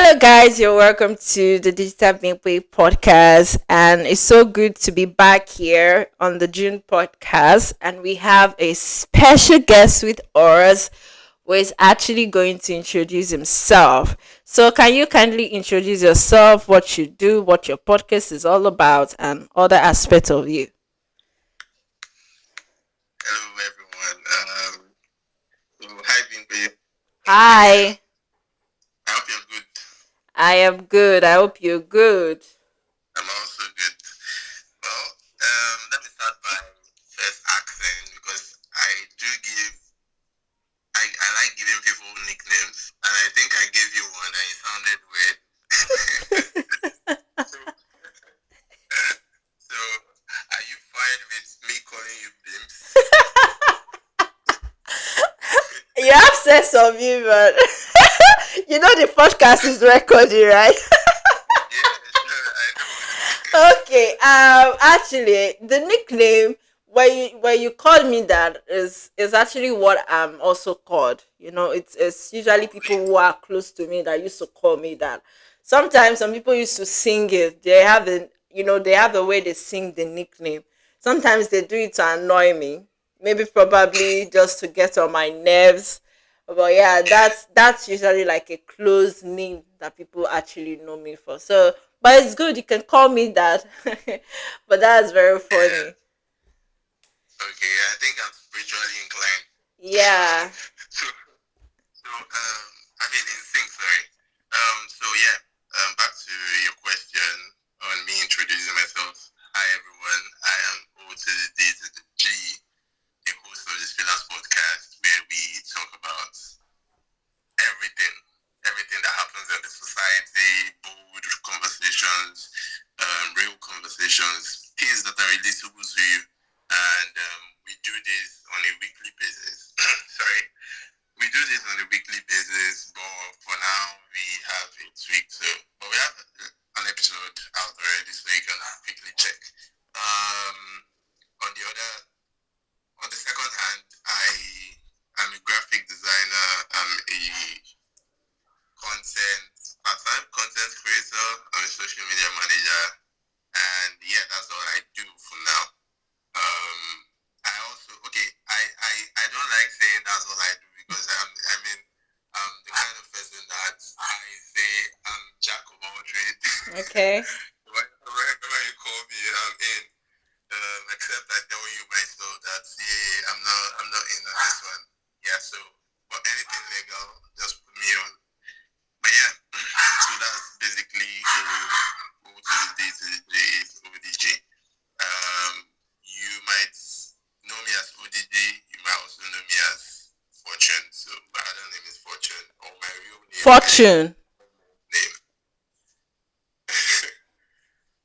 Hello, guys. You're welcome to the Digital Midway podcast, and it's so good to be back here on the June podcast. And we have a special guest with us who is actually going to introduce himself. So, can you kindly introduce yourself, what you do, what your podcast is all about, and other aspects of you? Hello everyone. Hi Bimbe. I'm good. Hi, I hope you're good. I am good. I hope you're good. I'm also good. Well, let me start by first asking because I like giving people nicknames, and I think I gave you one and it sounded weird. so, so are you fine with me calling you Bims? You have sense of humor. You know the podcast is recording, right? Yeah, sure, I know. Okay. Actually, the nickname when you call me that is actually what I'm also called. It's usually Oh, people really? who are close to me that used to call me that. Sometimes some people used to sing it. They have the way they sing the nickname. Sometimes they do it to annoy me. Maybe probably just to get on my nerves. But yeah, Yeah. that's usually like a close name that people actually know me for. So, but it's good. You can call me that. But that's very Yeah. funny. Okay, I think I'm spiritually inclined. Yeah. so I mean, in sync, sorry. So yeah, back to your question on me introducing myself. Hi everyone, I am O to the D to the G, the host of this Pillars podcast, where we talk about everything, everything that happens in the society, bold conversations, real conversations, things that are relatable to you, and we do this on a weekly basis. Sorry, we do this on a weekly basis, but for now we have a tweak. So, but we have an episode out already, so you can quickly check. Um, on the other, on the second hand, am a graphic designer. I'm a content part-time content creator. I'm a social media manager, and yeah, that's all I do for now. Um, I also I don't like saying that's all I do because I'm the kind of person that I say I'm jack of all trades. Okay. Whenever you call me, I'm in. Except I tell you myself that yeah, I'm not in on this one. Yeah, so for anything legal, just put me on. But yeah, so that's basically who to the D to the J is ODG. You might know me as ODG. You might also know me as Fortune. So my other name is Fortune, or my real name is Fortune. name.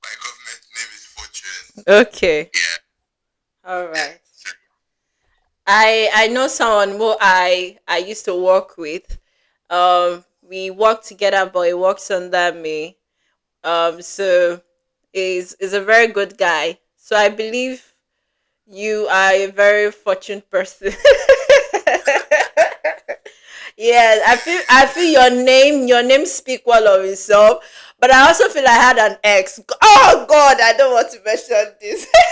My government name is Fortune. Okay. Yeah, All yeah. right. So I know someone who I used to work with. We work together, but he works under me. So is a very good guy. So I believe you are a very fortunate person. Yes, I feel your name speak well of itself. But I also feel I had an ex. Oh God, I don't want to mention this. you're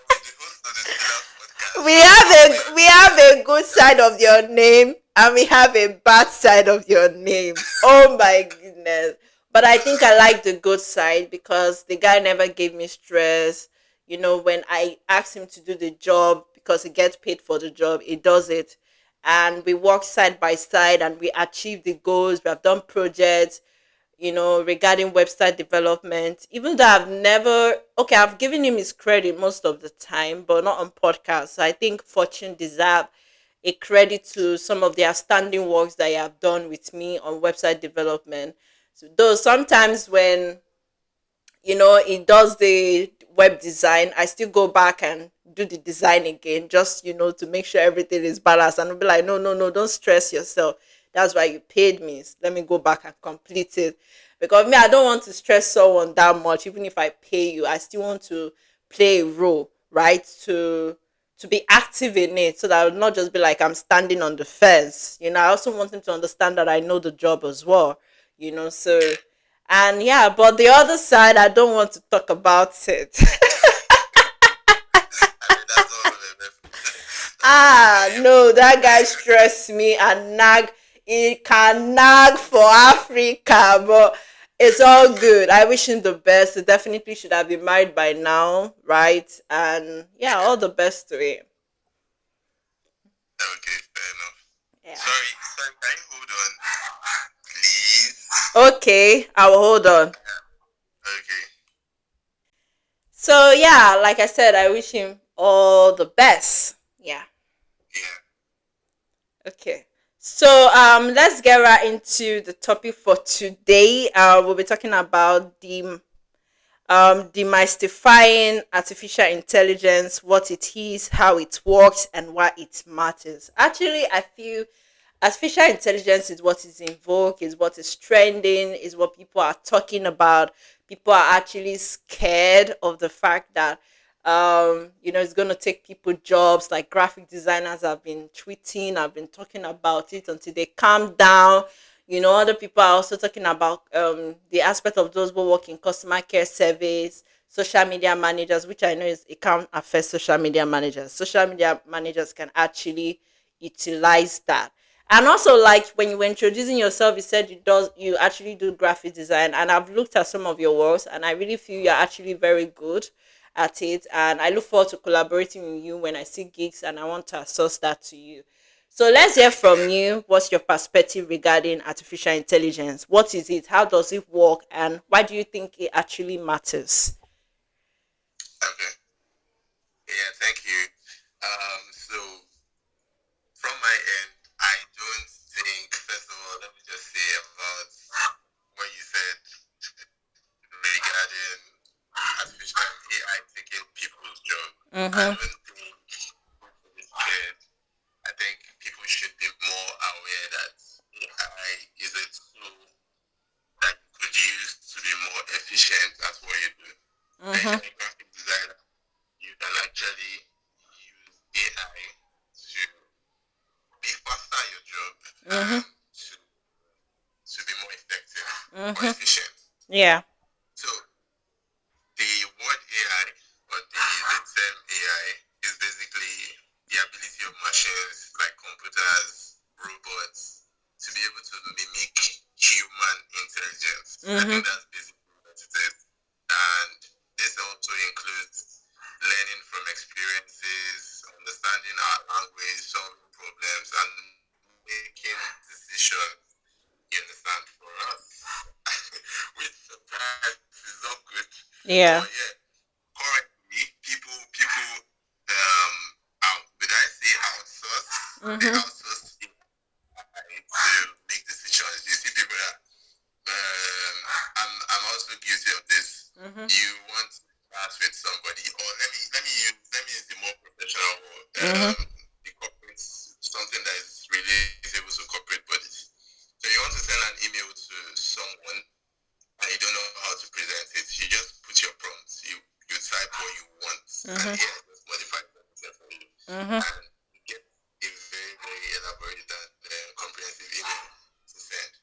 with the host of the Pillars we podcast. have So a we have a good side of your name, and we have a bad side of your name. Oh my goodness. But I think I like the good side because the guy never gave me stress. When I asked him to do the job because he gets paid for the job, he does it. And we work side by side and we achieve the goals. We have done projects, regarding website development. Even though I've given him his credit most of the time, but not on podcasts. So I think Fortune deserve a credit to some of the outstanding works that you have done with me on website development. So though sometimes when he does the web design, I still go back and do the design again, just to make sure everything is balanced, and I'll be like, no, no, no, don't stress yourself. That's why you paid me. Let me go back and complete it. Because me, I don't want to stress someone that much. Even if I pay you, I still want to play a role, right? To to be active in it, so that I would not just be like I'm standing on the fence. I also want him to understand that I know the job as well. So, and yeah, but the other side, I don't want to talk about it. I mean, that's not what we're there for. That's not what we're Ah, here no, for. that guy stressed me and nag. He can nag for Africa, but it's all good. I wish him the best. He definitely should have been married by now, right? And yeah, Yeah. all the best to him. Okay, fair enough. Yeah. Sorry, sorry, can you hold on, please? Okay, I will hold on. Okay. So yeah, like I said, I wish him all the best. Yeah. Yeah. Okay. So let's get right into the topic for today. We'll be talking about the demystifying artificial intelligence, what it is, how it works, and why it matters. Actually, I feel artificial intelligence is what is in vogue, is what is trending, is what people are talking about. People are actually scared of the fact that it's going to take people jobs. Like graphic designers have been tweeting, have been talking about it until they calm down. Other people are also talking about the aspect of those who work in customer care service, social media managers, which I know is it can affect social media managers. Social media managers can actually utilize that. And also, like when you were introducing yourself, you said you actually do graphic design, and I've looked at some of your works, and I really feel you're actually very good at it. And I look forward to collaborating with you when I see gigs, and I want to source that to you. So let's hear Thank from you. you. What's your perspective regarding artificial intelligence? What is it? How does it work? And why do you think it actually matters? Okay. Yeah, thank you. So from my end, I don't think, first of all, let me just say about what you said regarding artificial AI taking people's job. I Mm-hmm. don't think people should be scared. I think people should be more aware that AI is a tool that you could use to be more efficient at what you do. When Mm-hmm. you're a graphic designer, you can actually use AI to be faster at your job Mm-hmm. and to be more effective, more Mm-hmm. efficient. Yeah. So the word AI or the term AI is basically the ability of machines like computers, robots to be able to mimic human intelligence. I Mm-hmm. think that's basically what it is. And this also includes learning from experiences, understanding our language, solving problems, and making decisions. You understand? For us, which sometimes is not good. Yeah. But yeah, currently people would I say outsource? They Mm-hmm. outsource AI to make decisions. You see people that I'm also guilty of this. Mm-hmm. You want to chat with somebody, or let me use the more professional word, Mm-hmm. the corporate, something that is relatable to corporate bodies. So you want to send an email to someone and you don't know how to present it. You just put your prompts. You type what you want, and Mm-hmm. AI just modifies everything for you, Mm-hmm. and you get a very very elaborate and comprehensive email to send,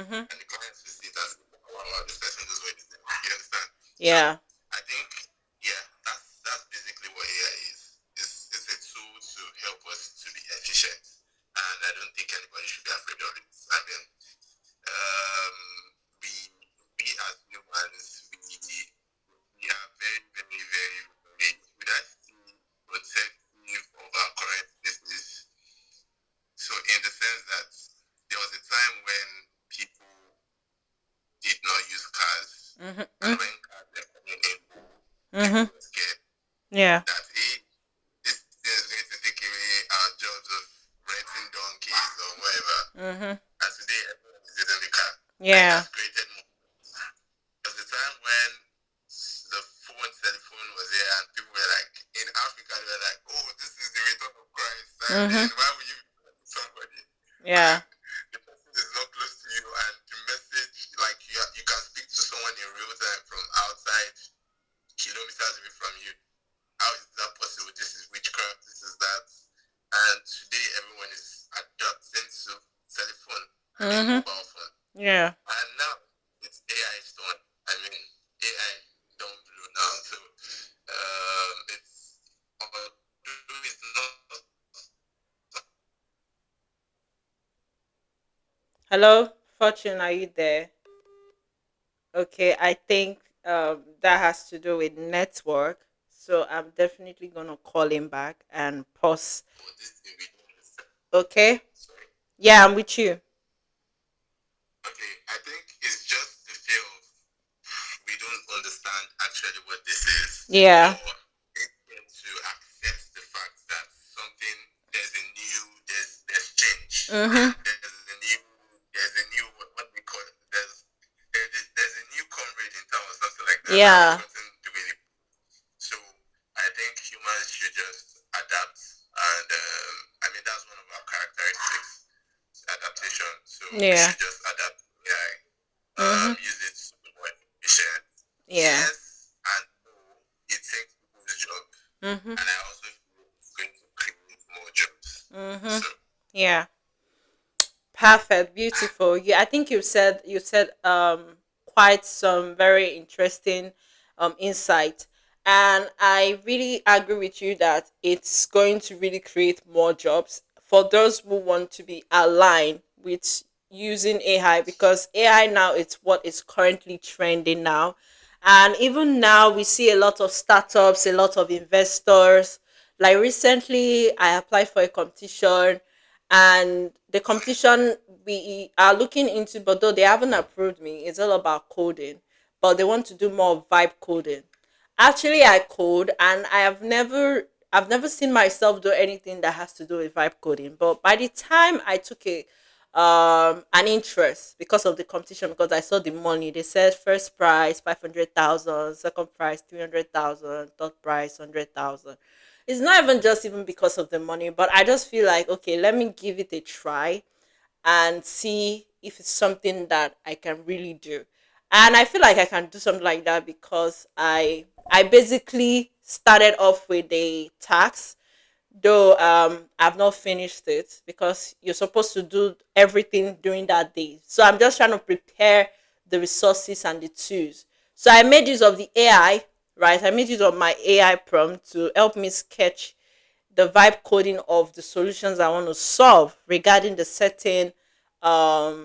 Mm-hmm. and the clients will see it as wow, wow, this person knows what he's doing. You understand? So Yeah. I think yeah, that's basically what AI is. It's a tool to help us to be efficient, and I don't think anybody should be afraid of it. I mean, um, we we as humans we are very very very very we are still protective of our current species. So in the sense that there was a time when people did not use cars, and Mm-hmm. when cars were coming in, people Mm-hmm. were scared Yeah. that hey, this thing is going to take away our jobs of renting donkeys or whatever. Mm-hmm. And today everyone is using the car, and it Yeah. has created more. There was a time when the telephone was there, and people were like, in Africa, they were like, oh, this is the return of Christ. And then Mm-hmm. why would you be calling somebody? Yeah. And the person is not close to you, and the message, like, you can speak to someone in real time from outside, kilometers away from you. How is that possible? This is witchcraft. This is having a Mm-hmm. mobile phone. Yeah. And now it's AI's turn. I mean, AI don't blow now. So it's although it's not. Hello, Fortune, are you there? Okay, I think that has to do with network. So I'm definitely gonna call him back and pause. For this thing we don't understand. Okay? Sorry. Yeah, I'm with you. Okay, I think it's just the feel of we don't understand actually what this is, Yeah. or it to accept the fact that something there's change. Mm-hmm. There's a new what we call it. There's a new comrade in town or something like that. I've Yeah. forgotten the way. So I think humans should just adapt, and I mean that's one of our characteristics, adaptation. So we Yeah. should just adapt. Yeah, Mm-hmm. use it to be more efficient. Yeah. Yes and no, it takes people's job, Mm-hmm. and I also feel it's going to create more jobs. Mm-hmm. So Yeah. Perfect, beautiful. Yeah, I think you said quite some very interesting insight. And I really agree with you that it's going to really create more jobs for those who want to be aligned with using AI, because AI now it's what is currently trending now. And even now we see a lot of startups, a lot of investors. Like recently I applied for a competition, and the competition we are looking into, but though they haven't approved me, it's all about coding, but they want to do more vibe coding. Actually I code, and I've never seen myself do anything that has to do with vibe coding, but by the time I took a an interest because of the competition, because I saw the money. They said first prize 500,000, second prize 300,000, third prize 100,000. It's not even because of the money, but I just feel like, okay, let me give it a try and see if it's something that I can really do. And I feel like I can do something like that because I basically started off with a tax, though I've not finished it because you're supposed to do everything during that day. So I'm just trying to prepare the resources and the tools. So I made use of the AI, right? I made use of my AI prompt to help me sketch the vibe coding of the solutions I want to solve regarding the certain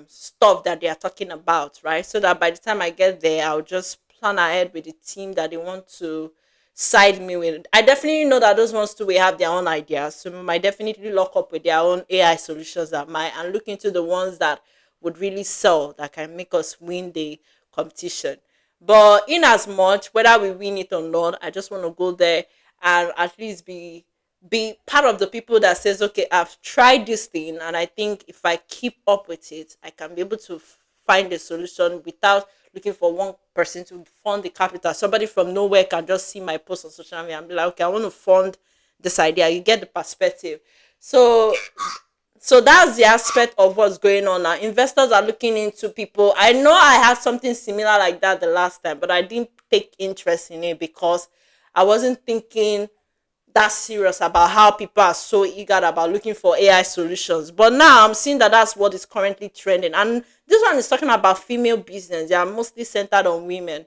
stuff that they are talking about, right? So that by the time I get there, I'll just plan ahead with the team that they want to side me with. I definitely know that those ones too will have their own ideas. So we might definitely lock up with their own AI solutions that might, and look into the ones that would really sell, that can make us win the competition. But in as much, whether we win it or not, I just want to go there and at least be part of the people that says, okay, I've tried this thing, and I think if I keep up with it, I can be able to find a solution without looking for one person to fund the capital. Somebody from nowhere can just see my post on social media and be like, okay, I want to fund this idea. You get the perspective. So that's the aspect of what's going on now. Investors are looking into people. I know I had something similar like that the last time, but I didn't take interest in it because I wasn't thinking that serious about how people are so eager about looking for AI solutions. But now I'm seeing that that's what is currently trending. And this one is talking about female business. They are mostly centered on women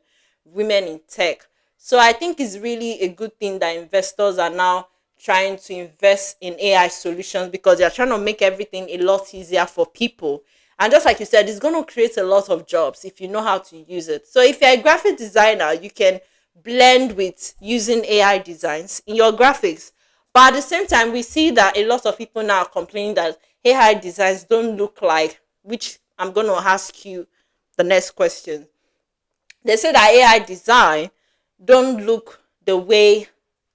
in tech. So I think it's really a good thing that investors are now trying to invest in AI solutions because they're trying to make everything a lot easier for people. And just like you said, it's going to create a lot of jobs if you know how to use it. So if you're a graphic designer, you can blend with using AI designs in your graphics. But at the same time, we see that a lot of people now are complaining that AI designs don't look like, which I'm going to ask you the next question. They say that AI design don't look the way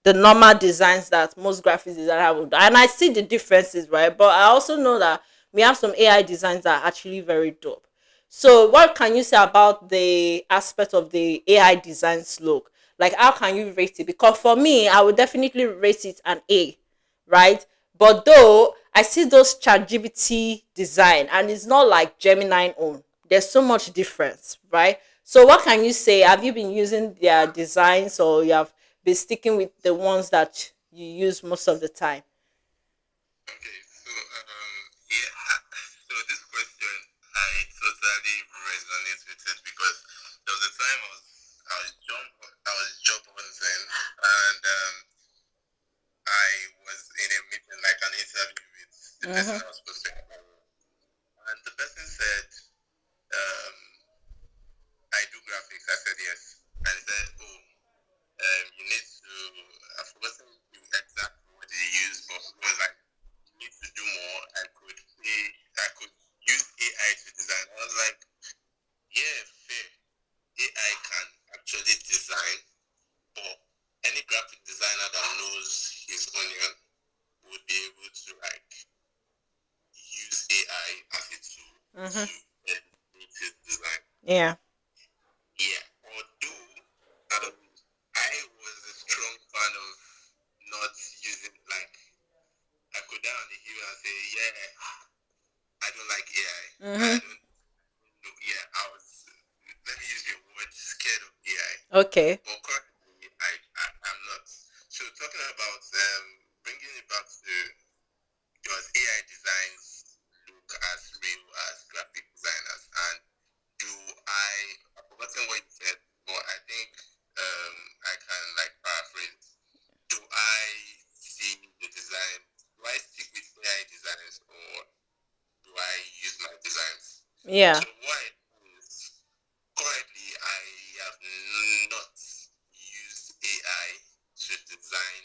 the normal designs that most graphics designers would. And I see the differences, right? But I also know that we have some AI designs that are actually very dope. So what can you say about the aspect of the AI designs look? Like how can you rate it? Because for me, I would definitely rate it an A, right? But though I see those ChatGPT design and it's not like Gemini own. There's so much difference, right? So what can you say? Have you been using their designs, or you have been sticking with the ones that you use most of the time? okay, so yeah, so this question, I totally resonate with it because there was a time I was job hunting and I was in a meeting like an interview with the person I was supposed to interview, and the person said, um, "I do graphics." I said yes, and he said, "Oh, you need to." I've forgotten exactly what he used, but it was like, "You need to do more." I could use AI to design. I was like, "Yeah, fair. AI can actually design, but any graphic designer that knows his onion would be able to like use AI as a tool to edit his design." Yeah. Yeah, although I was a strong fan of not using like I could down on the hill and say, yeah, I don't like AI. I don't know. Yeah, I was. Let me use your word, scared of AI. Okay. But currently, I'm not. So talking about bringing it back to does AI designs look as real as graphic designers? And do I've forgotten what you said, but I think I can like paraphrase. Do I see the design? Do I stick with AI designs or do I use my designs? Yeah. So what I do is currently I have not used AI to design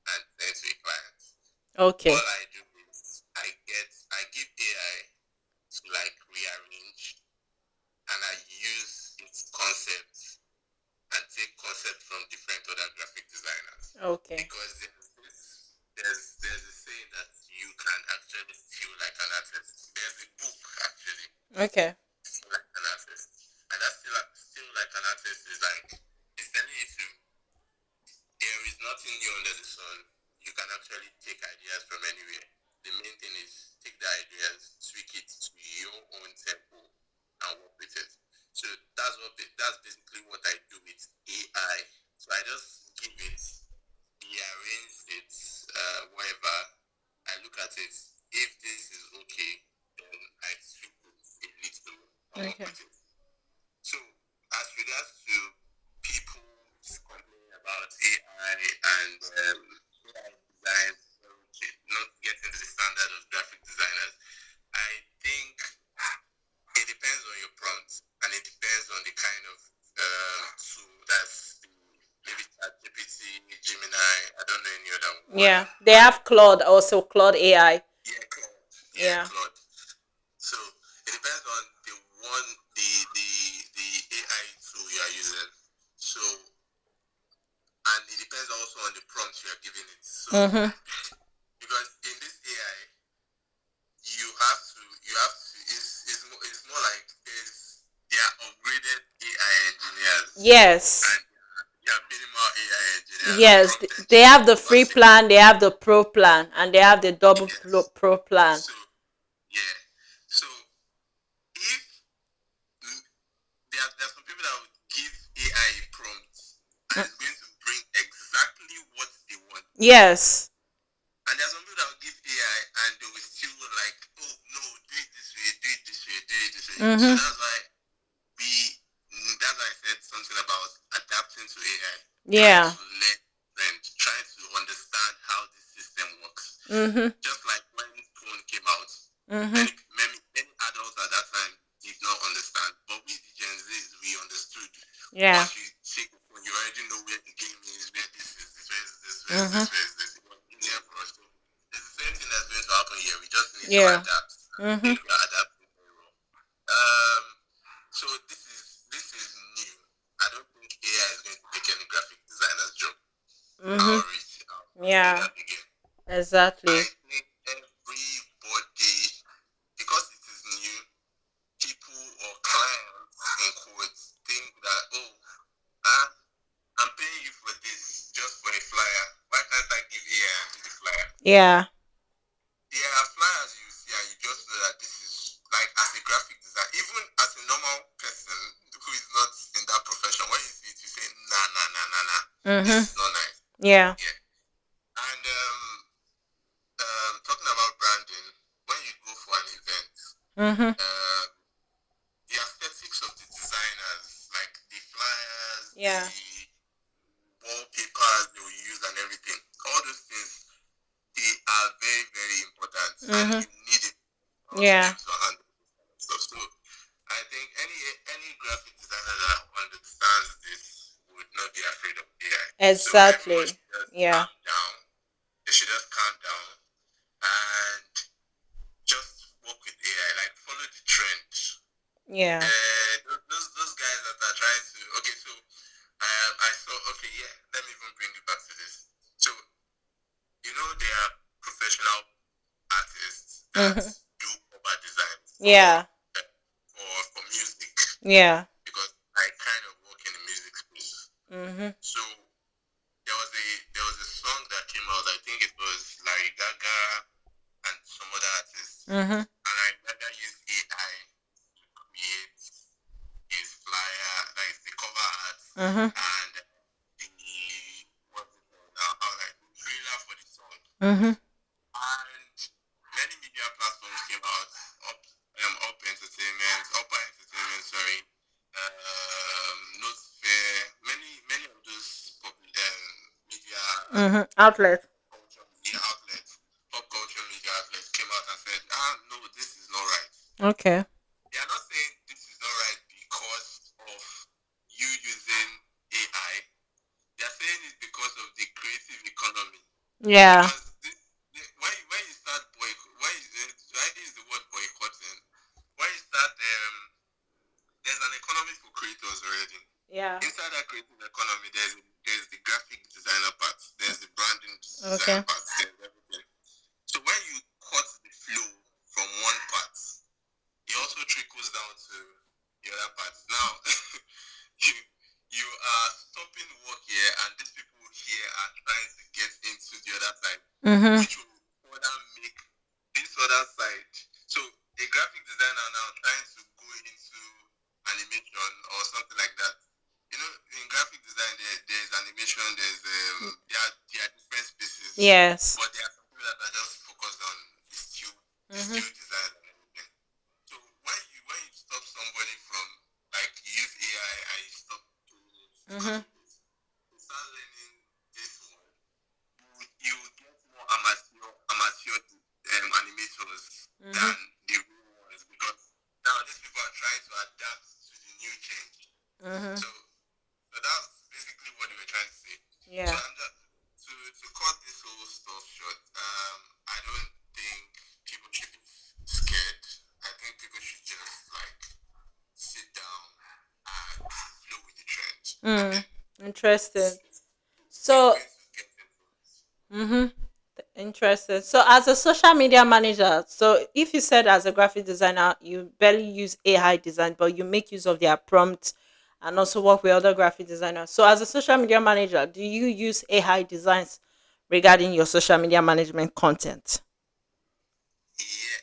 and send to a client. Okay. All I do is I give AI to like rearrange and I use its concepts and take concepts from different other graphic designers. Okay. Because there's a saying that you can actually feel like an artist. There's a book actually. Okay. Feel like an artist. And that's still like an artist is like it's telling you to there is nothing new under the sun. You can actually take ideas from anywhere. The main thing is take the ideas, tweak it to your own tempo, and work with it. So that's basically what I do with AI. So I just give it, rearrange it, whatever. I look at it. If this is okay, then I tweak it a little and work with it. So as regards to people complaining about AI and AI design not getting to the standard of graphic designers, I think it depends on your prompt and it depends on the kind of tool that's maybe ChatGPT, Gemini, I don't know any other one. Yeah. They have Claude also, Claude AI. Yeah, Claude. Yeah. Claude. So it depends on the one the AI tool you are using. So and it depends also on the prompts you are giving it. So because in this AI it's more like they are upgraded AI engineers. Yes. And they are minimal AI engineers. Yes. They have the free plan, they have the pro plan, and they have the double pro plan. So yeah. So if there's some people that will give AI a prompt and it's going to bring exactly what they want. Yes. And there's some people that will give AI and they will still like, oh no, do it this way, do it this way, do it this way. So that's why I said something about adapting to AI. Yeah. Trying to learn and trying to understand how the system works. Just like when phone came out, many adults at that time did not understand. But we the Gen Zs, we understood. Yeah. Once you take the phone, you already know where the game is, where this is, where is this, where is this, where is this. It was easier for us. So it's the same thing that's going to happen here. We just need to adapt. I think we are adapting very well. So this is new. I don't think AI is going to take any graphic designer's job. I'll say that again. Exactly. I think everybody, because it is new, people or clients in quotes think that I'm paying you for this just for a flyer. Why can't I give AI to the flyer? Yeah. There are flyers you see and you just know that this is like as a graphic designer, even as a normal person who is not in that profession, when you see it, you say, nah. This is not nice. Yeah. And talking about branding, when you go for an event, Yeah. wallpapers they will use and everything. All those things they are very, very important and Mm-hmm. you need it to be Yeah. able to handle this kind of stuff. So I think any graphic designer that understands this would not be afraid of AI. So everyone Exactly. should just Yeah. calm down. They should just calm down and just work with AI, like follow the trend. Yeah. Those guys that are trying to okay, so I saw okay, yeah, let me even bring you back to this. So there are professional artists that Mm-hmm. do cover designs Yeah. for music Yeah. because I kind of work in the music space. Mm-hmm. So there was a song that came out. I think it was Larry Gaga and some other artists, Mm-hmm. and I rather used AI to create his flyer, like the cover art, Mm-hmm. and the what's it called now? How like the trailer for the song. Mm-hmm. And many media platforms came out, Upper Entertainment, sorry, Notefair, many of those media Mm-hmm. Outlet. culture media outlets, pop culture media outlets came out and said, no, this is not right. Okay. They are not saying this is not right because of you using AI. They are saying it because of the creative economy. Yeah. Because when you start I use the word boycotting, when you start there's an economy for creators already. Yeah. Inside that creative economy, there's the graphic designer part, there's the branding designer Okay. part, there's everything. So when you cut the flow from one part, it also trickles down to the other parts. Now, you you are stopping work here, and these people here are trying to get into the other side, Mm-hmm. which will further make this other side. So a graphic designer now trying to go into animation or something like that. In graphic design, there's animation, there are different spaces, Yes. but there are some people that are just focused on the Mm-hmm. still design and everything. So when you stop somebody from like you use AI and you stop doing it because Mm-hmm. of this, you start learning this one, you get more amateur animators Mm-hmm. than the real ones because now these people are trying to adapt to the new change. Mm-hmm. So that's basically what they were trying to say. So Yeah. I'm just to cut this whole stuff short. I don't think people should be scared. I think people should just like sit down and flow with the trend. I Mm. think Interesting. they're So, going to get into it. mm-hmm. Interesting. So, as a social media manager, so if you said as a graphic designer, you barely use AI design, but you make use of their prompts and also work with other graphic designers. So, as a social media manager, do you use AI designs regarding your social media management content? Yeah.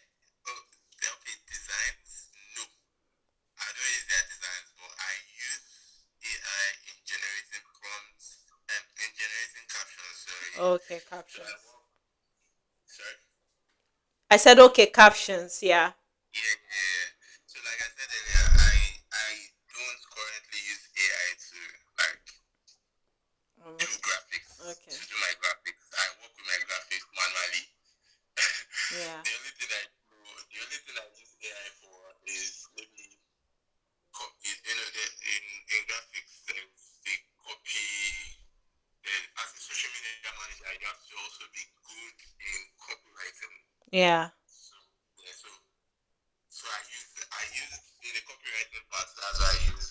Oh, selfie designs? No. I don't use their designs, but I use AI in generating prompts and in generating captions, sorry. Okay, So I captions. work, sorry? I said okay, captions. Yeah. Yeah, yeah, yeah. So like I said earlier, I don't currently use AI to like do Okay. graphics, Okay. to do my graphics. I work with my graphics manually. Yeah. The only thing I use AI for is maybe in graphics there's the copy. As a social media manager, you have to also be good in copywriting. Yeah. So yeah, so I use in the copywriting part. That's why I use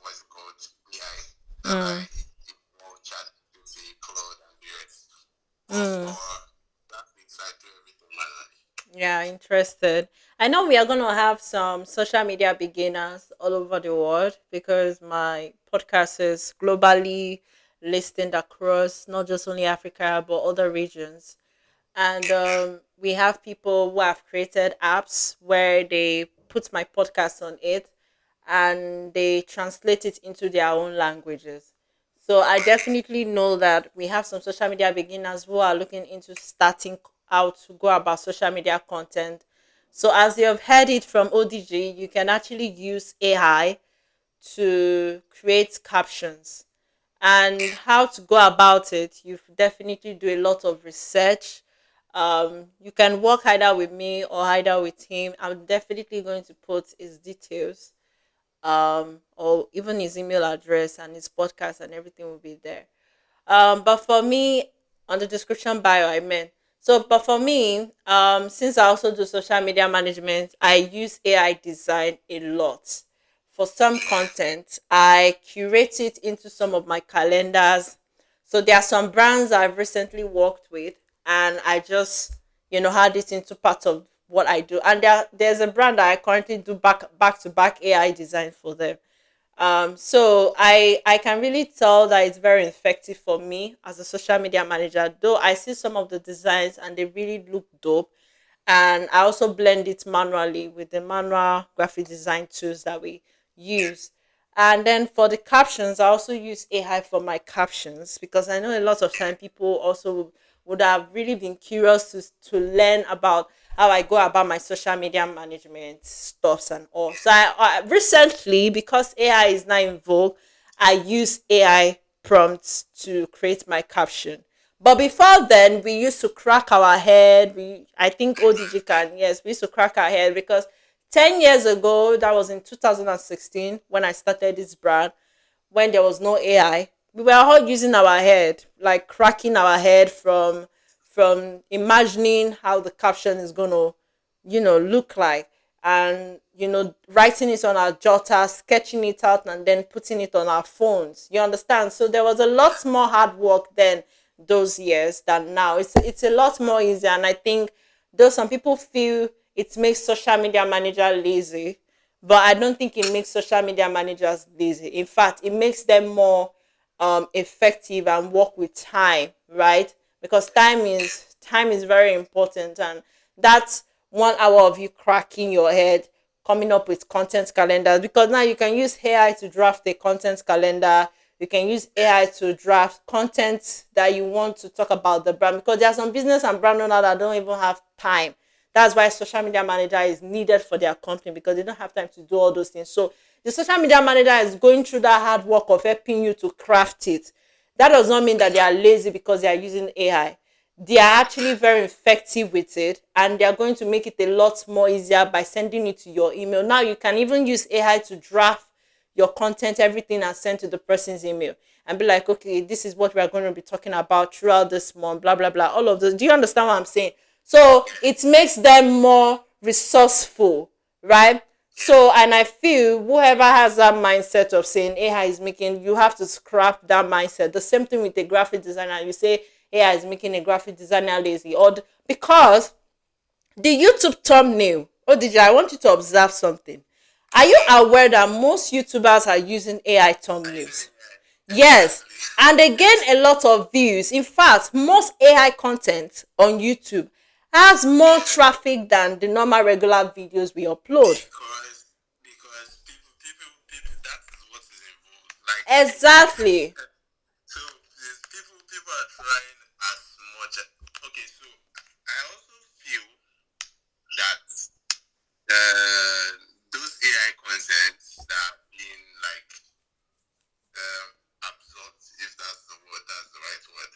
what's it called AI. That's why I Mm. use chat to see Claude and the rest. But Mm. for graphics, I do everything manually. Yeah, interested. I know we are going to have some social media beginners all over the world because my podcast is globally listened across not just only Africa but other regions. And we have people who have created apps where they put my podcast on it and they translate it into their own languages. So I definitely know that we have some social media beginners who are looking into starting out to go about social media content. So as you have heard it from ODG, you can actually use AI to create captions. and how to go about it. You definitely do a lot of research. You can work either with me or either with him. I'm definitely going to put his details, or even his email address and his podcast and everything will be there. But for me, on the description bio, I meant. So, but for me, since I also do social media management, I use AI design a lot. For some content, I curate it into some of my calendars. So there are some brands I've recently worked with, and I just, had it into part of what I do. And there's a brand that I currently do back to back AI design for them. So I can really tell that it's very effective for me as a social media manager. Though I see some of the designs and they really look dope, and I also blend it manually with the manual graphic design tools that we use. And then for the captions, I also use AI for my captions because I know a lot of time people also would have really been curious to learn about how I go about my social media management stuffs and all. So I recently, because AI is now in vogue, I use AI prompts to create my caption. But before then, we used to crack our head. I think ODG can, yes, we used to crack our head because 10 years ago, that was in 2016 when I started this brand, when there was no AI, we were all using our head, like cracking our head from imagining how the caption is gonna, look like, and writing it on our jotter, sketching it out, and then putting it on our phones. You understand? So there was a lot more hard work then those years than now. It's a lot more easier, and I think though some people feel it makes social media manager lazy, but I don't think it makes social media managers lazy. In fact, it makes them more effective and work with time, right? Because time is very important, and that's 1 hour of you cracking your head coming up with content calendars, because now you can use AI to draft a content calendar. You can use AI to draft content that you want to talk about the brand, because there are some business and brand owners that don't even have time. That's why social media manager is needed for their company, because they don't have time to do all those things. So the social media manager is going through that hard work of helping you to craft it. That does not mean that they are lazy because they are using AI. They are actually very effective with it, and they are going to make it a lot more easier by sending it to your email. Now you can even use AI to draft your content, everything, and send to the person's email and be like, okay, this is what we are going to be talking about throughout this month, blah blah blah, all of those. Do you understand what I'm saying? So it makes them more resourceful, right? So, and I feel whoever has that mindset of saying AI is making, you have to scrap that mindset. The same thing with the graphic designer. You say AI is making a graphic designer lazy, because the YouTube thumbnail. Oh, I want you to observe something. Are you aware that most YouTubers are using AI thumbnails? Yes, and they gain a lot of views. In fact, most AI content on YouTube has more traffic than the normal regular videos we upload. Because that is what is involved. Like Exactly. so, people are trying as much. Okay, so I also feel that those AI contents that are being like absorbed, if that's the word, that's the right word,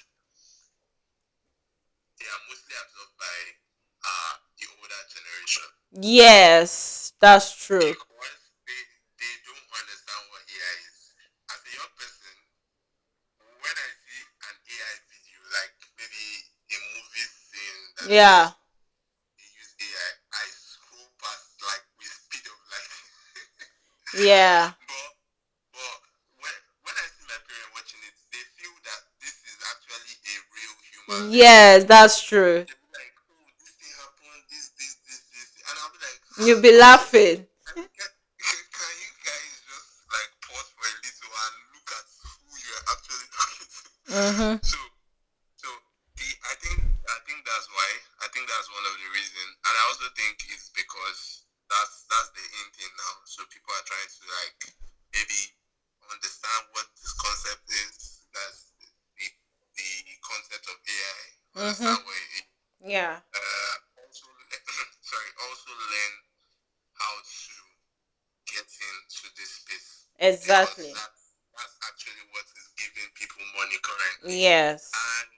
they are mostly absorbed by the older generation. Yes, that's true. Because they don't understand what AI is. As a young person, when I see an AI video, like maybe a movie scene that Yeah. they use AI, I scroll past like with speed of light. Yeah. but when I see my parents watching it, they feel that this is actually a real human being. Yes, that's true. They'll be like, oh, this thing happened, this. And I'll be like, You'll be laughing. can you guys just like pause for a little and look at who you're actually talking to? Mm-hmm. So I think that's why. I think that's one of the reasons, and I also think it's because that's the in thing now. So people are trying to like maybe understand what this concept is. That's the concept of AI. Mm-hmm. Understand what it is. Yeah. Also, also learn how to get into this space, because Exactly. that's actually what is giving Yes. And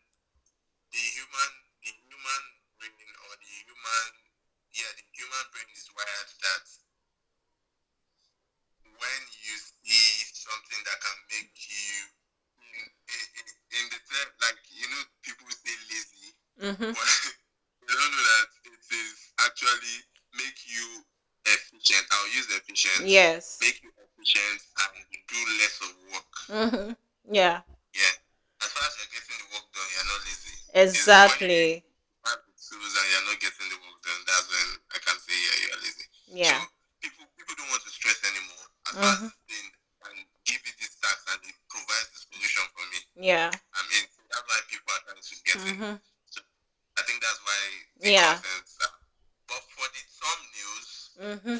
the human brain or the human yeah the human brain is wired that when you see something that can make you in the term like people say lazy, Mm-hmm. but you don't know that it is actually make you efficient. I'll use efficient. Yes. Make you efficient and do less of work. Mm-hmm. Yeah. Yeah. As far as you're getting the work done, you're not lazy. It's when you Exactly. have the tools and you're not getting the work done, that's when I can say yeah, you're lazy. So Yeah. people don't want to stress anymore. As far as Mm-hmm. this thing can give you this task and it provides the solution for me. Yeah. I mean, that's why people are trying to get in. Mm-hmm. So I think that's why the Yeah. content. But for the thumbnails, Mm-hmm.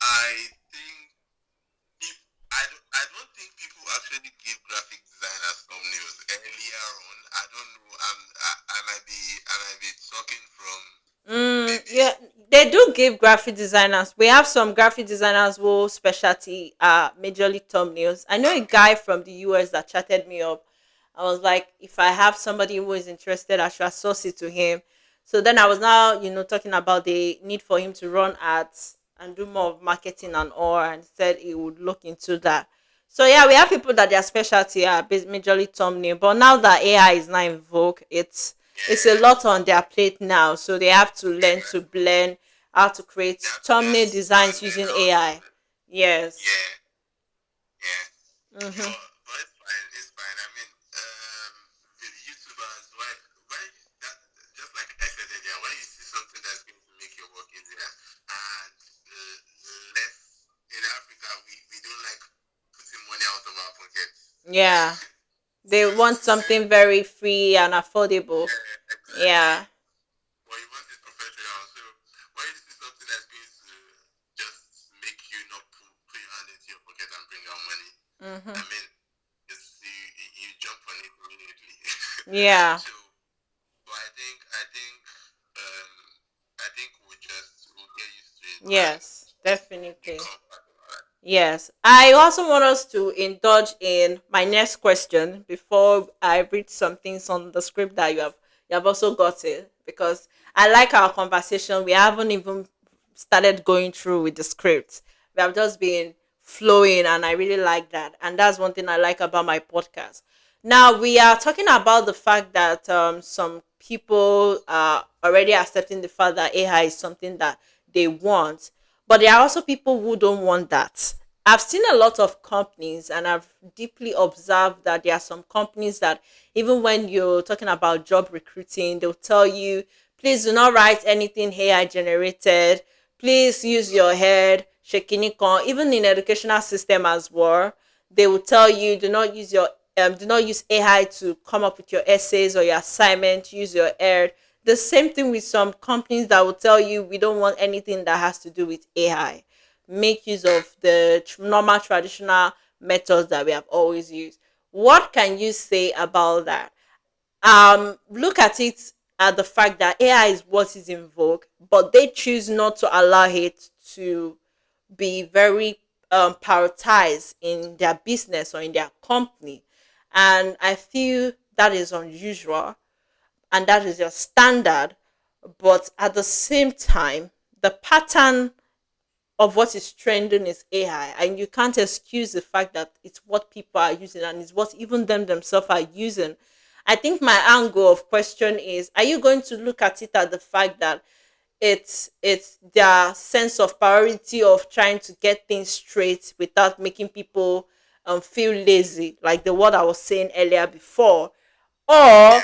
I think if I don't think people actually give graphic designers thumbnails earlier on. I don't know. I might be talking from maybe Yeah, they do give graphic designers. We have some graphic designers who specialty majorly thumbnails. I know a guy from the US that chatted me up. I was like, if I have somebody who is interested, I should source it to him. So then I was now, talking about the need for him to run ads and do more of marketing and all, and said he would look into that. So yeah, we have people that their specialty are majorly thumbnail, but now that AI is now in vogue, it's a yeah lot on their plate now, so they have to learn to exactly. blend how to create They have to thumbnail just go and designs learn using how to AI. Yes. yeah yeah. Mm-hmm. But it's fine. It's fine. I mean, the YouTubers why that just like I said earlier, when you see something that's going to make your work easier and less in Africa, we don't like putting money out of our pockets. Yeah, they So want something very free and affordable. yeah, exactly. Yeah. But you want it professional. So when you see something that's going to just make you not put your hand into your pocket and bring out money, Mm-hmm. I mean, you jump on it immediately. Yeah. So, but um, I think we'll get used to it and Yes, just be definitely. comfortable. Yes. I also want us to indulge in my next question before I read some things on the script that you have also got it, because I like our conversation. We haven't even started going through with the script. We have just been flowing, and I really like that. And that's one thing I like about my podcast. Now we are talking about the fact that some people are already accepting the fact that AI is something that they want, but there are also people who don't want that. I've seen a lot of companies, and I've deeply observed that there are some companies that even when you're talking about job recruiting, they'll tell you, please do not write anything AI generated. Please use your head, shekinikon. Even in educational system as well, they will tell you, do not use AI to come up with your essays or your assignment. Use your head. The same thing with some companies that will tell you, we don't want anything that has to do with AI. Make use of the normal traditional methods that we have always used. What can you say about that? Look at it at the fact that AI is what is in vogue, but they choose not to allow it to be very prioritized in their business or in their company. And I feel that is unusual, and that is your standard. But at the same time, the pattern of what is trending is AI, and you can't excuse the fact that it's what people are using and it's what even them themselves are using. I think my angle of question is, are you going to look at it at the fact that it's their sense of priority of trying to get things straight without making people feel lazy, like the word I was saying earlier before, or Yeah,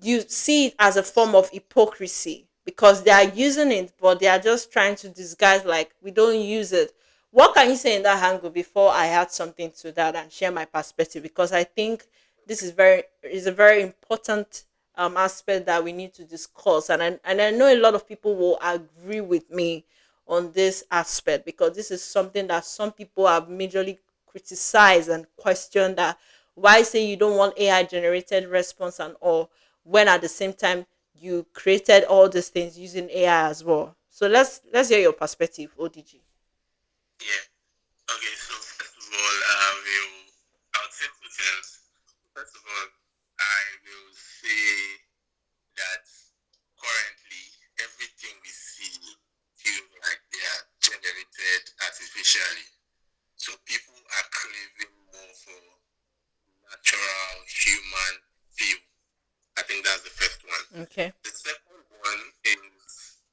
you see it as a form of hypocrisy because they are using it, but they are just trying to disguise like we don't use it. What can you say in that angle before I add something to that and share my perspective? Because I think this is a very important aspect that we need to discuss, and I know a lot of people will agree with me on this aspect, because this is something that some people have majorly criticized and questioned, that why say you don't want AI generated response and all, when at the same time you created all these things using AI as well. So let's hear your perspective, ODG. yeah. Okay, so first of all, I'll say two things. first of all, I will say that currently everything we see feels like they are generated artificially. So people are craving more for natural human feel. I think that's the first one. Okay. The second one is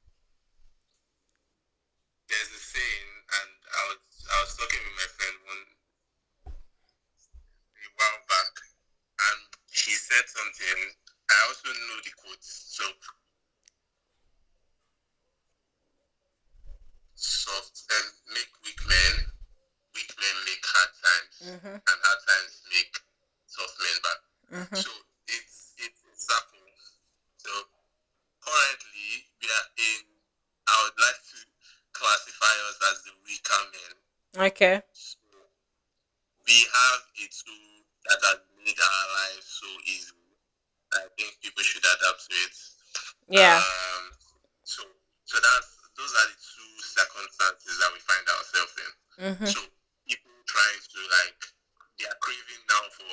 there's a saying, and I was talking with my friend one a while back, and he said something. I also know the quotes. So soft and make weak men make hard times, Mm-hmm. and hard times make soft men back. Mm-hmm. So it's a circle. So currently we are in. I would like to classify us as the weaker men. Okay. So we have a tool that has made our lives so easy. I think people should adapt to it. Yeah. So that's those are the two circumstances that we find ourselves in. Mm-hmm. So people trying to like they are craving now for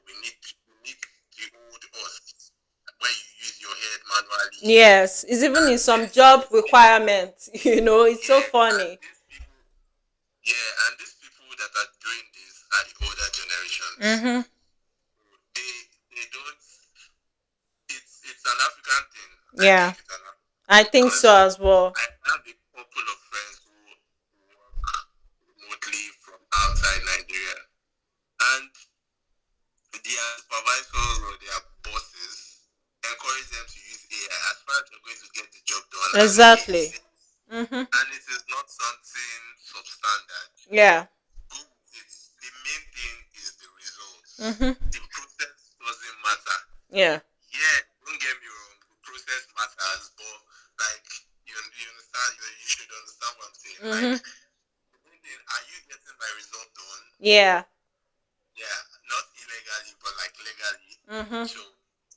we need the old us where you use your head manually. Yes, it's even in some job requirements. It's so Yeah, funny. and these people that are doing this are the older generations. Mm-hmm. They don't. It's an African thing. I Yeah, think it's an African I thing think so because as well. I have a couple of friends who work remotely from outside Nigeria, and their supervisors or their bosses encourage them to use AI as far as they're going to get the job done and make Exactly. sense. Mm-hmm. And it is not something substandard. Yeah. Go with it. The main thing is the results. Mm-hmm. The process doesn't matter. Yeah. Yeah, don't get me wrong. The process matters, but like you understand, you should understand what I'm saying. Mm-hmm. Like, the main thing, are you getting my result done? Yeah. Yeah, not illegally, but like legally. Mm-hmm. So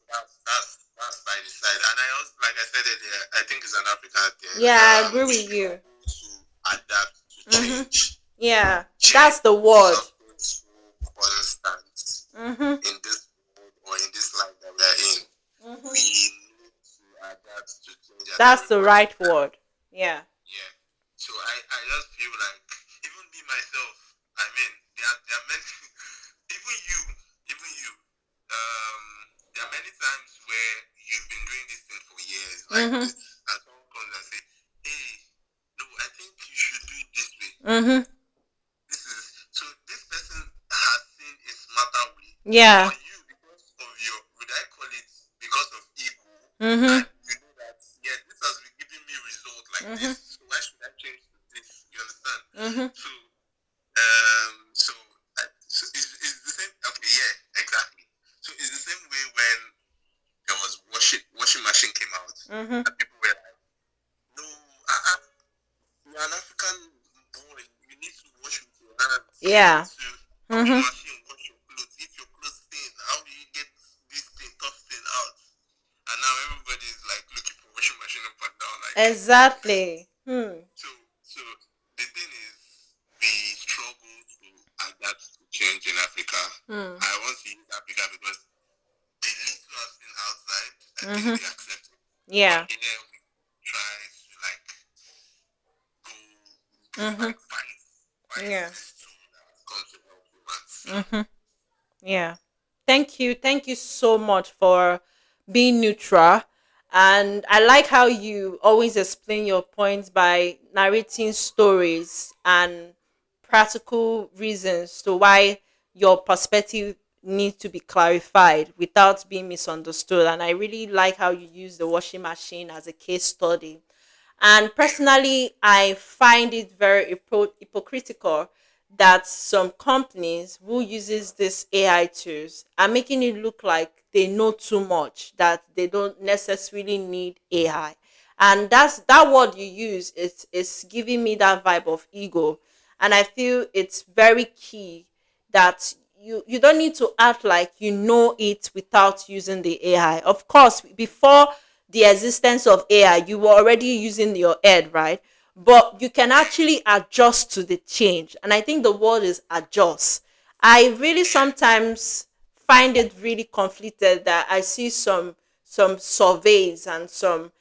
that's by the side. And I also, like I said earlier, I think it's an African thing. Yeah, I agree We with you. struggle to adapt to Mm-hmm. change. Yeah, Change that's the word. something so constant Mm-hmm. in this world or in this life that we are in. Mm-hmm. We need to adapt to change at That's every the point in right time. word. Yeah. Yeah. So I just feel like even me myself, I mean, there are many even you, there are many times where you've been doing this thing for years, like Mm-hmm. this, and someone comes and say, hey, no, I think you should do it this way. Mm-hmm. This person has seen a smarter way. Yeah. But you, because of your, would I call it because of ego, Mm-hmm. and you know that, yeah, this has been giving me result like Mm-hmm. this, so why should I change to this? You understand? Mm-hmm. So it's the same. Okay, yeah, exactly. So it's the same way when there was washing machine came out, Mm-hmm. and people were like, "No, you're an African boy. You need to wash with your hands. Yeah. You need to Mm-hmm. machine wash your clothes. If your clothes stain, how do you get this thing, tough thing out?" And now everybody is like looking for washing machine up and down, like. Exactly. So the thing is, we struggle to adapt to change in Africa. I want to use Africa because the little I've seen outside, I think Mm-hmm. they accept it. Yeah. But here we try to like go Mm-hmm. like fight Yeah. this tool that has come to help humans. Mm-hmm. Yeah. Thank you. Thank you so much for being neutral. And I like how you always explain your points by narrating stories and practical reasons to why your perspective needs to be clarified without being misunderstood. And I really like how you use the washing machine as a case study. And personally, I find it very hypocritical that some companies who uses these AI tools are making it look like they know too much, that they don't necessarily need AI. And that's that word you use is giving me that vibe of ego. And I feel it's very key that you don't need to act like you know it without using the AI. Of course, before the existence of AI, you were already using your head, right? But you can actually adjust to the change. And I think the word is adjust. I really sometimes find it really conflicted that I see some surveys and some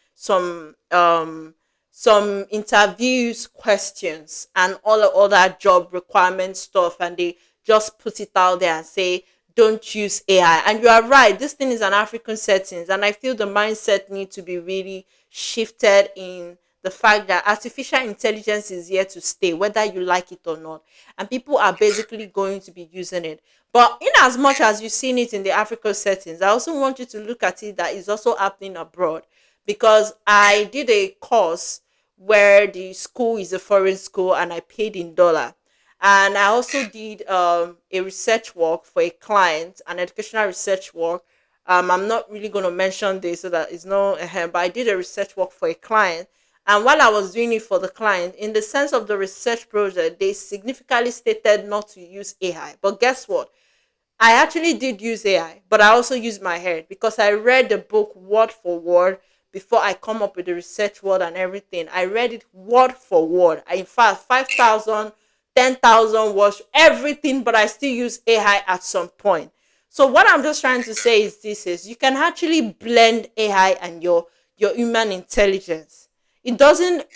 interviews questions and all the other job requirement stuff, and they just put it out there and say don't use AI. And you are right, this thing is an African settings, and I feel the mindset need to be really shifted in the fact that artificial intelligence is here to stay, whether you like it or not, and people are basically going to be using it. But in as much as you've seen it in the African settings, I also want you to look at it that is also happening abroad, because I did a course where the school is a foreign school and I paid in dollar. And I also did a research work for a client, an educational research work. I'm not really going to mention this so that it's no, but I did a research work for a client. And while I was doing it for the client, in the sense of the research project, they significantly stated not to use AI. But guess what? I actually did use AI, but I also used my head because I read the book word for word before I come up with the research word and everything. I read it word for word. In fact, 5,000, 10,000 words, everything, but I still use AI at some point. So what I'm just trying to say is this is you can actually blend AI and your human intelligence. It doesn't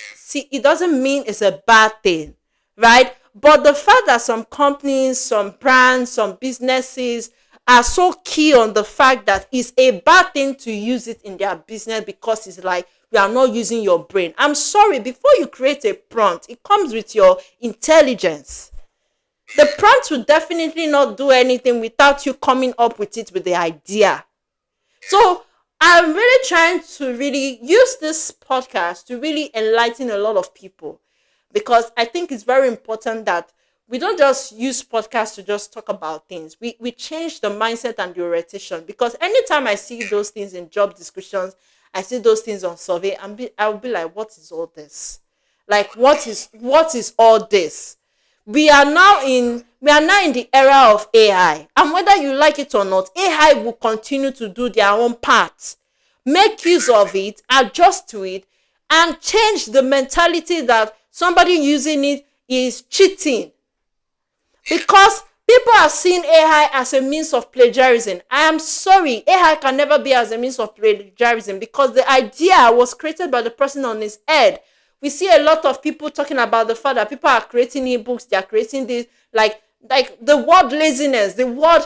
mean it's a bad thing, right? But the fact that some companies, some brands, some businesses are so key on the fact that it's a bad thing to use it in their business because it's like we are not using your brain. I'm sorry, before you create a prompt, it comes with your intelligence. The prompt will definitely not do anything without you coming up with it with the idea. So I'm really trying to really use this podcast to really enlighten a lot of people, because I think it's very important that we don't just use podcasts to just talk about things. We change the mindset and the orientation, because anytime I see those things in job descriptions, I see those things on survey, I'll be like, what is all this? Like, what is all this? We are now in the era of AI, and whether you like it or not, AI will continue to do their own part. Make use of it, adjust to it, and change the mentality that somebody using it is cheating, because people are seeing AI as a means of plagiarism. I am sorry, AI can never be as a means of plagiarism, because the idea was created by the person on his head. We see a lot of people talking about the fact that people are creating ebooks, they are creating this, like the word laziness, the word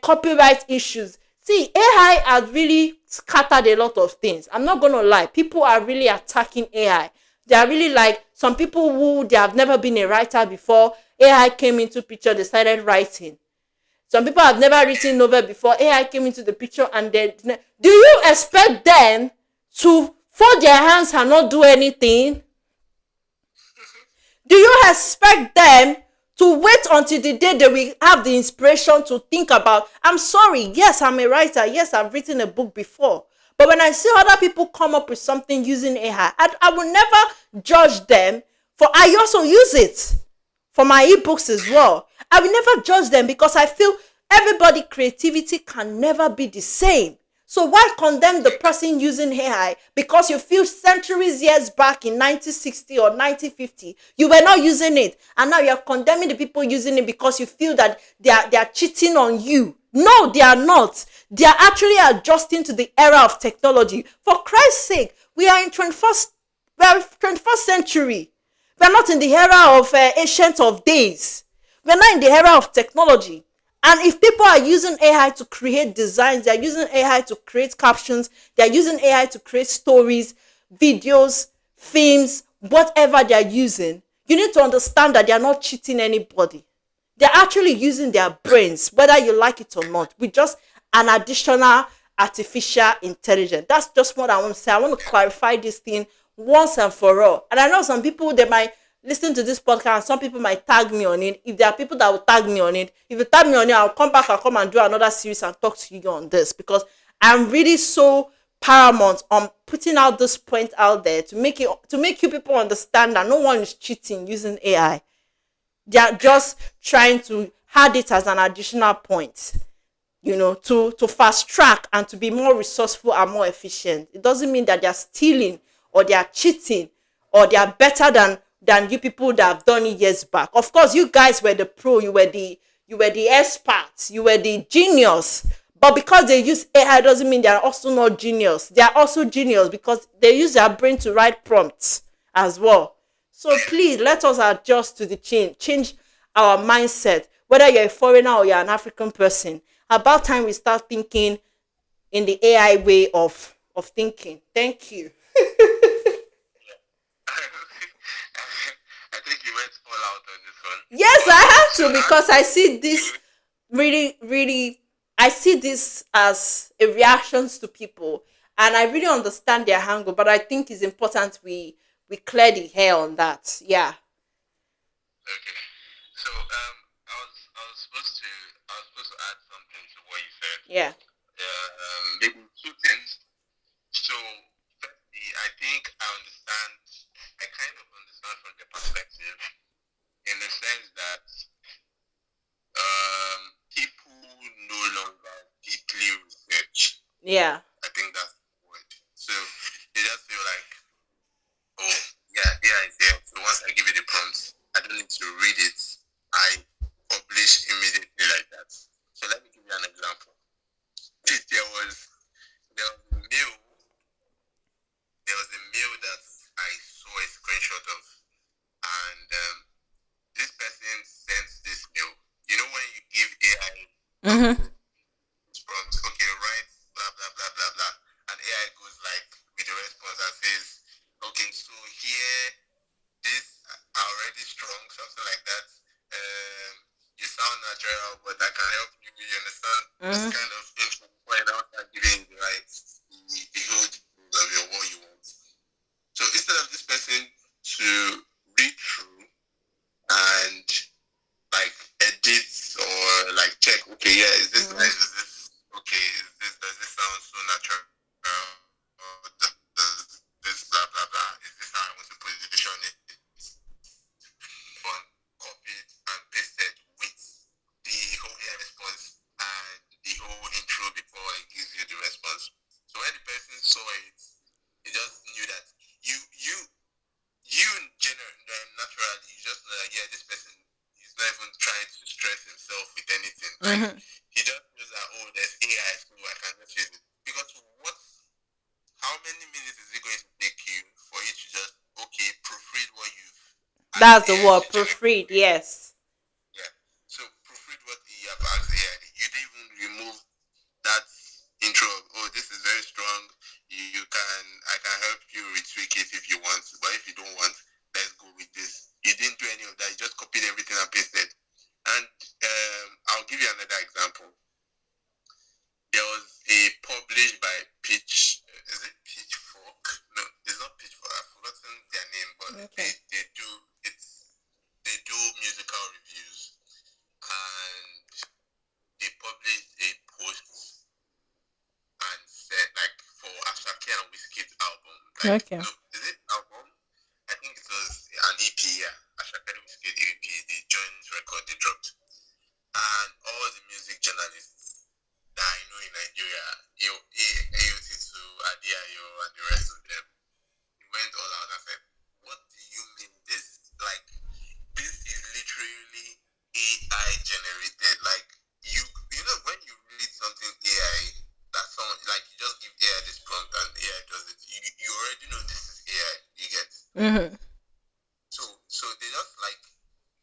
copyright issues. See, AI has really scattered a lot of things. I'm not gonna lie, people are really attacking AI. They are really like some people who they have never been a writer before. AI came into picture, they started writing. Some people have never written novel before. AI came into the picture, and then do you expect them to fold their hands and not do anything? Do you expect them to wait until the day they will have the inspiration to think about? I'm sorry, yes, I'm a writer, yes, I've written a book before, but when I see other people come up with something using AI, I will never judge them, for I also use it for my ebooks as well. I will never judge them, because I feel everybody creativity can never be the same. So why condemn the person using AI because you feel centuries years back in 1960 or 1950 you were not using it, and now you're condemning the people using it because you feel that they are cheating on you? No, they are not. They are actually adjusting to the era of technology. For Christ's sake, we are in 21st century. We are not in the era of ancient of days. We are not in the era of technology. And if people are using AI to create designs, they're using AI to create captions, they're using AI to create stories, videos, films, whatever they're using, you need to understand that they're not cheating anybody. They're actually using their brains, whether you like it or not, with just an additional artificial intelligence. That's just what I want to say. I want to clarify this thing once and for all. And I know some people, they might listen to this podcast, some people might tag me on it. If there are people that will tag me on it, if you tag me on it, I'll come back, I'll come and do another series and talk to you on this, because I'm really so paramount on putting out this point out there to make you people understand that no one is cheating using AI. They are just trying to add it as an additional point, to fast track and to be more resourceful and more efficient. It doesn't mean that they are stealing or they are cheating or they are better than you people that have done it years back. Of course, you guys were the pro, you you were the expert, you were the genius. But because they use AI doesn't mean they are also not genius. They are also genius because they use their brain to write prompts as well. So please let us adjust to the change our mindset. Whether you're a foreigner or you're an African person, about time we start thinking in the AI way of thinking. Thank you. I think you went all out on this one. Yes, But I have so to I because I see this really, really. I see this as a reactions to people, and I really understand their angle. But I think it's important we clear the hair on that. Yeah, okay. So I was supposed to add something to what you said. yeah, Maybe two things. So firstly, I think I kind of understand from the perspective in the sense that people no longer deeply research. yeah. I think that's the word. So they just feel like, oh, yeah, AI is there. So once I give it the prompts, I don't need to read it. I publish immediately like that. So let me give you an example. There was a mail that I saw a screenshot of, and this person sent this mail. You know when you give AI Mm-hmm. prompts, okay, write blah blah blah blah blah, and AI goes like with the response and says, okay, so here this are already strong, something like that. You sound natural, but I can help you. You understand? This Mm-hmm. kind of intro point out that giving the right the whole details of your what you want. So instead of this person to read through and like edit or like check, okay, yeah, is this nice? Is this okay? Does this sound so natural? Or does this blah blah blah? Is this how I want to position it? One copied and pasted with the whole AI response and the whole intro before it gives you the response. So when the person saw it, he just knew that you you you naturally you just know that yeah, this person is not even trying to stress himself with anything. Like Mm-hmm. he just knows that oh, there's AI, so I can just use it. Because what? How many minutes is it going to take you for you to just okay proofread what you've asked That's the AI to word generate? proofread. Yes, Yeah. So proofread what you have asked AI. You didn't even remove that intro of oh this is very strong. You can I can help you retweak it if you want, but if you don't want, let's go with this. You didn't do any of that. You just copied everything and pasted. And I'll give you another example. There was a published by Pitch. Is it Pitchfork? No, it's not Pitchfork. I've forgotten their name, but okay, they do it's they do musical reviews, and they published a post and said like for Ashake and Whiskey's album, like okay, no, is it album? I think it was an EP. Yeah, Ashake and Whiskey EP, the joint record they dropped, and all the music journalists that I know in Nigeria, AOT2, Adiayo, and the rest of them, he went all out and said, "What do you mean this? Like this is literally AI generated. Like you know when you read something AI that someone like you just give AI this prompt and AI does it. You already know this is AI. You get mm-hmm. so they just like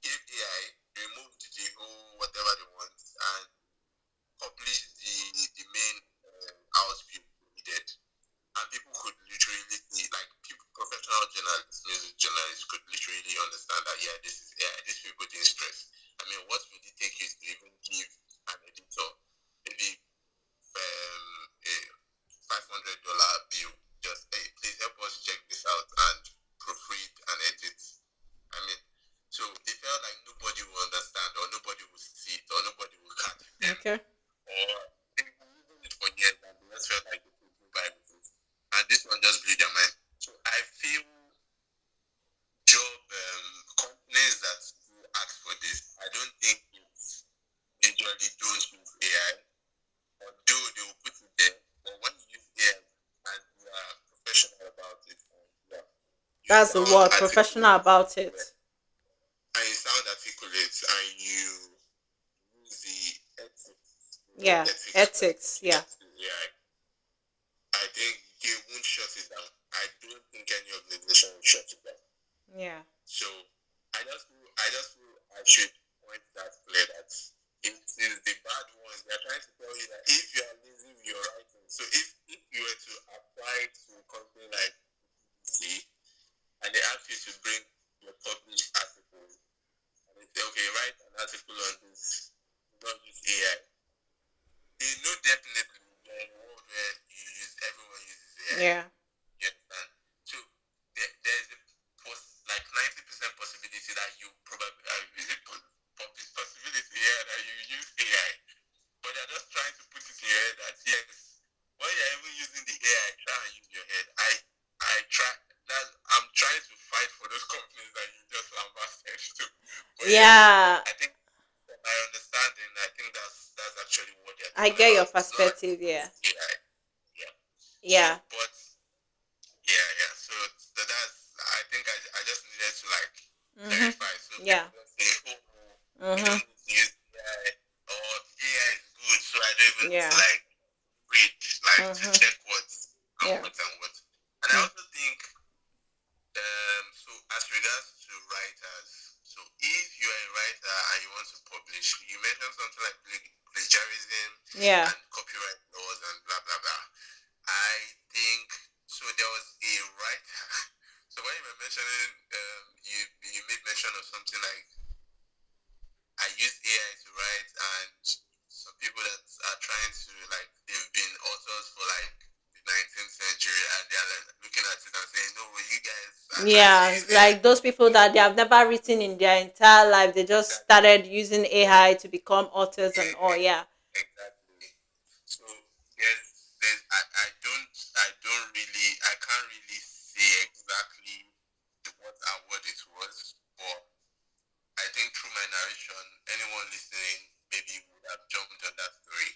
gave AI, removed the whole whatever they want and published the main output needed. And people could literally see, like people, professional journalists, music journalists could literally understand that yeah, this is yeah, these people didn't stress. I mean, what would it take you to even give an editor maybe a $500 bill? Just hey, please help us check this out and proofread and edit. I mean, so they felt like nobody will understand or nobody will see it or nobody will catch them Okay. or they've been using it for years and they just felt like they could go by with it. And this one just blew their mind. So I feel job companies that do ask for this, I don't think it's usually don't use AI, although they will put it there. But when you use AI and you are professional about it, and you That's the sound word professional articulate, about it. and you sound articulate, and you use the ethics, Yeah. ethics Ethics. Yeah. to AI, I think they won't shut it down. I don't think any organization will shut it down. Yeah. So I just feel I should point that clear that it is the bad ones. They're trying to tell you that if you are lazy with your writing, so if you were to apply to a company like C and they ask you to bring your published articles and they say, okay, write an article on this, do not use AI. They know definitely you're in a world where everyone uses AI. Yeah. You understand? So there's like 90% possibility that you probably is it possibility that you use AI, but they're just trying to put it in your head that yes, when you're even using the AI, try and use your head. I try that I'm trying to fight for those companies that you just lambasted to. But yeah, Yeah. I think from my understanding, I think that's actually what they're I talking get your about. It's not like perspective. Yeah. AI. Yeah. So, Yeah. but yeah. So that's I think I just needed to like Mhm. clarify so Yeah. people don't say, oh, you Mhm. don't need to use AI or AI is good, so I don't even need to Yeah. like read to Mhm. check what and Yeah. what and what. And I Mm. also think so as regards to writers, so if you're a writer and you want to publish, you mentioned something like plagiarism Yeah. and copyright laws and blah blah blah. I think so. There was a writer. So when you were mentioning, you made mention of something like I use AI to write, and some people that are trying to like they've been authors for like the 19th century, and they're like, looking at it and saying, "No, you guys are trying to Yeah. use AI." Like those people that they have never written in their entire life, they just Exactly. started using AI to become authors and all. Yeah, Yeah. exactly. So there's I can't really say exactly what award it was, but I think through my narration, anyone listening maybe would have jumped on that story,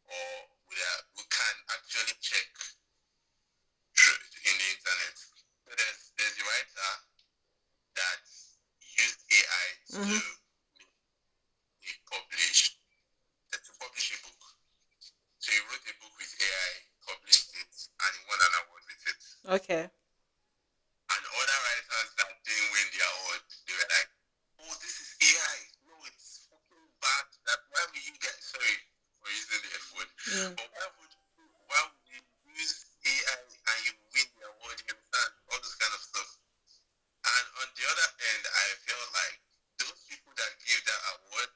or we can actually check through in the internet. So there's a writer that used AI Mhm. publish to publish a book. So he wrote a book with AI, published it, and he won an award with it. Okay. And other writers that didn't win the award, they were like, "Oh, this is AI. No, it's fucking bad. That why would you get sorry for using the F word, Mm. but why would you use AI and you win the award? You understand all this kind of stuff." And on the other hand, I feel like those people that give that award,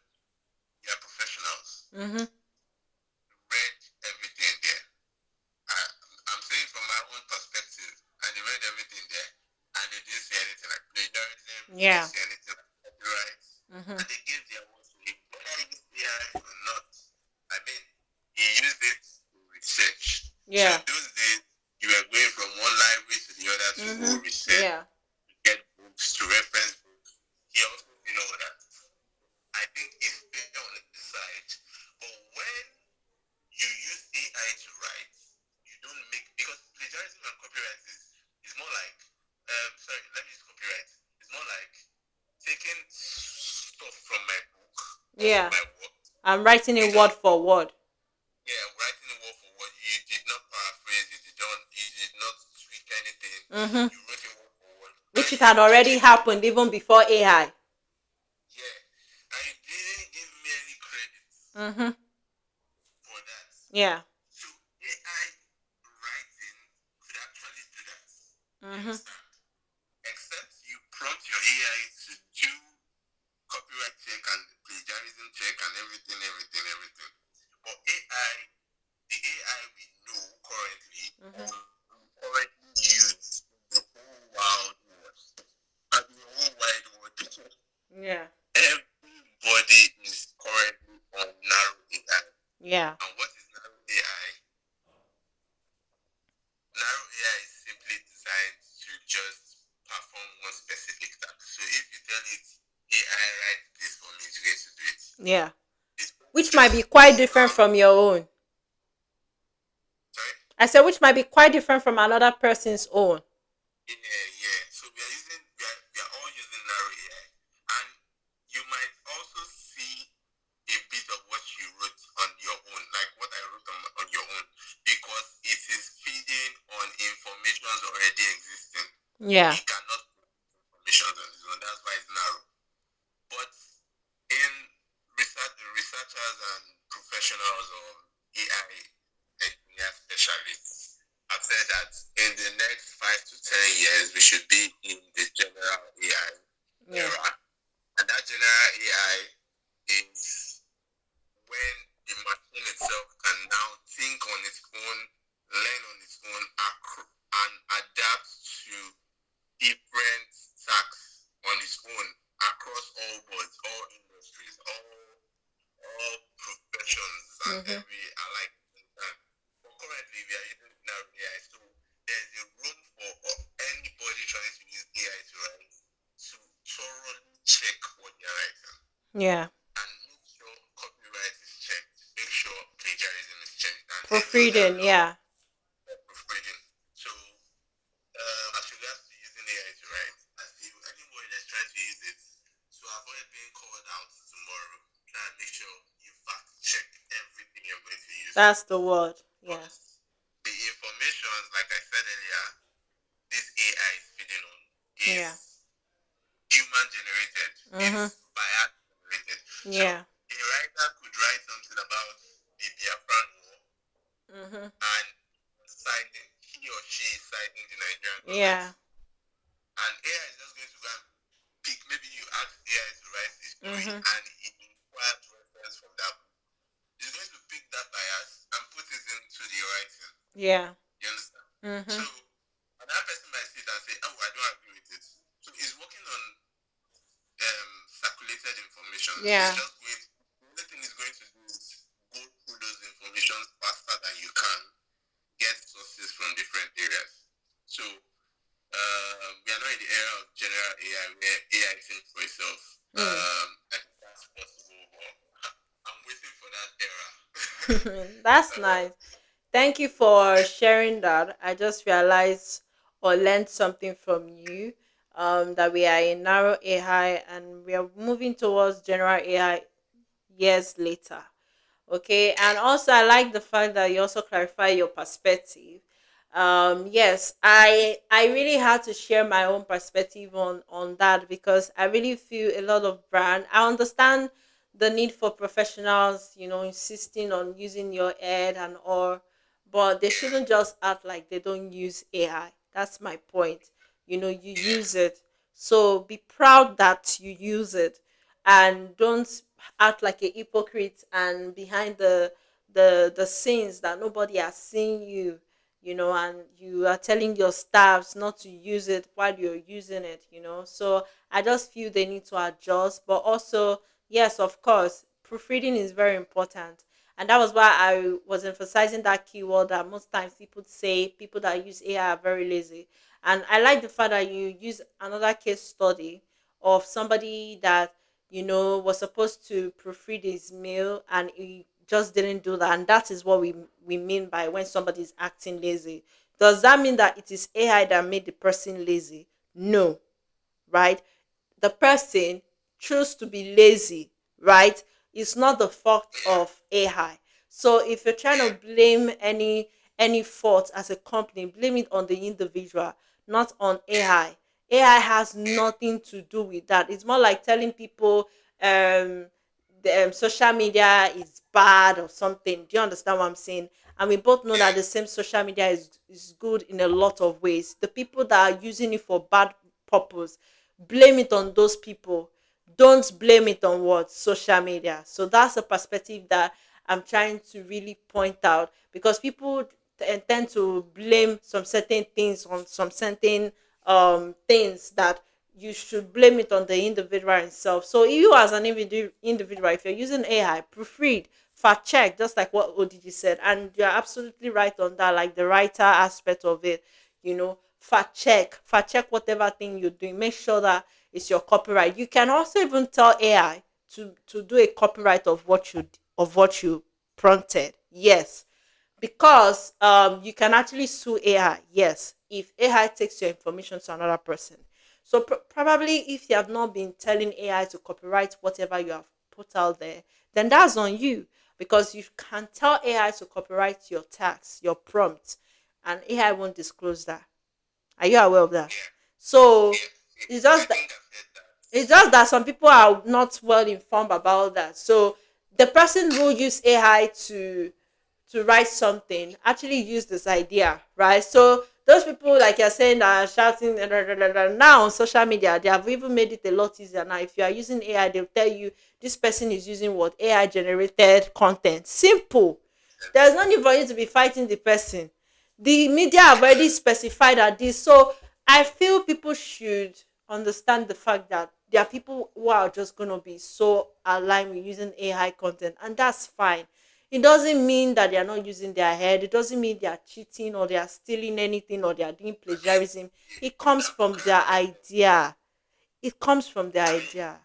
they are professionals. Mhm. Read everything there. I, I'm saying from my own perspective, and they read everything there, and they didn't say anything like plagiarism, they didn't Yeah. say anything like copyright, Mhm. and they gave their awards to him. Whether he used AI or not, I mean, he used it to research. So Yeah. those days, you were going from one library to the other to go Mhm. research, Yeah. to get books, to reference books. He also did all that. I think it's better on the side, but when you use AI to write, you don't make because plagiarism and copyright is more like sorry, let me use copyright. It's more like taking stuff from my book or from Yeah. my work. I'm writing it You word don't for word. writing it word for word. You did not paraphrase, you did not tweak anything. Mhm. You wrote it word for word. And Which it you had didn't already give me happened even before AI. yeah. And you didn't give me any credit Mhm. for that. Yeah. So AI writing could actually do that. You Mhm. understand? Except you prompt your AI to do copyright check and plagiarism check and everything. But the AI we know currently, Mhm. currently use the whole wild world. And the whole wide world, Yeah. everybody is currently on narrow AI. Yeah. And what is narrow AI? Narrow AI is simply designed to just perform one specific task. So if you tell it AI write this for me, it's going to do it. Yeah. It's Which might just be quite pull different out. from your own. Sorry. I said which might be quite different from another person's own. Yeah. So we are all using narrow AI, and you might also see a bit of what Yeah. He cannot put information on his own. That's why it's narrow. But in researchers and professionals or AI engineer specialists have said that in the next 5 to 10 years, we should be in the general AI Yeah. era. And that general AI is when the machine itself can now think on its own, learn on its own, and adapt to different tasks on its own across all boards, all industries, all professions, and Mm-hmm. every alike. But currently, we are using narrow AI, so there's a room for anybody trying to use AI to write to thoroughly check what they're writing Yeah. and make sure copyright is checked, make sure plagiarism is checked, and any other Proofreading. law Yeah. proofreading. So, as regards to using AI to write, I feel anybody that's trying to use it to avoid being called out tomorrow, try and make sure you fact check everything you're going to use it. That's the word. Yeah. Because the information, like I said earlier, this AI is feeding on is Yeah. human generated, Mm-hmm. is bias generated. So Yeah. a writer could write something about the Biafran war Mm-hmm. and siding, he or she is siding the Nigerian government. Yeah. And AI is just going to go and pick, maybe you ask AI to write the story Mm-hmm. and it requires reference from that book. It's going to pick that bias and put it into the writing. Yeah. You understand? Mm-hmm. So another person might sit and say, oh, I don't agree with it. So it's working on circulated information. It's Yeah. just going, the only thing it's going to do is go through those information faster than you can get sources from different areas. So we are not in the era of general AI where AI thinks for itself. Mm. I think that's possible, but I'm waiting for that era. That's uh, nice. Thank you for sharing that. I just realized or learned something from you. That we are in narrow AI and we are moving towards general AI years later. Okay, and also I like the fact that you also clarify your perspective. Yes, I really had to share my own perspective on that because I really feel a lot of brand. I understand the need for professionals, insisting on using your head and all, but they shouldn't just act like they don't use AI. That's my point. You use it, so be proud that you use it, and don't act like a hypocrite and behind the scenes that nobody has seen you, and you are telling your staffs not to use it while you're using it, so I just feel they need to adjust, but also, yes, of course, proofreading is very important. And that was why I was emphasizing that keyword, that most times people say people that use AI are very lazy. And I like the fact that you use another case study of somebody that was supposed to proofread his mail and he just didn't do that. And that is what we mean by when somebody is acting lazy. Does that mean that it is AI that made the person lazy? No, right? The person choose to be lazy, right? It's not the fault of AI. So if you're trying to blame any fault as a company, blame it on the individual, not on AI. AI has nothing to do with that. It's more like telling people um social media is bad or something. Do you understand what I'm saying? And we both know that the same social media is good in a lot of ways. The people that are using it for bad purpose, blame it on those people. Don't blame it on what? Social media. So that's a perspective that I'm trying to really point out, because people tend to blame some certain things on some certain things that you should blame it on the individual himself. So you as an individual, if you're using AI, proofread, fact check, just like what ODG said, and you're absolutely right on that, like the writer aspect of it, fact check whatever thing you're doing, make sure that it's your copyright. You can also even tell AI to do a copyright of what you prompted. Yes, because you can actually sue AI. Yes, if AI takes your information to another person. So probably if you have not been telling AI to copyright whatever you have put out there, then that's on you, because you can tell AI to copyright your text, your prompt, and AI won't disclose that. Are you aware of that? So Yeah, it's I just that think I've heard that. it's just that some people are not well informed about that. So the person who use AI to write something actually use this idea, right? So those people, like you're saying, that are shouting now on social media, they have even made it a lot easier now. If you are using AI, they'll tell you this person is using what AI generated content. Simple. There's no need for you to be fighting the person. The media have already Exactly. specified that this. So I feel people should understand the fact that there are people who are just gonna be so aligned with using AI content, and that's fine. It doesn't mean that they are not using their head. It doesn't mean they are cheating or they are stealing anything or they are doing I mean, plagiarism. It you comes have to from crack their your head. idea. It comes from their I mean, idea.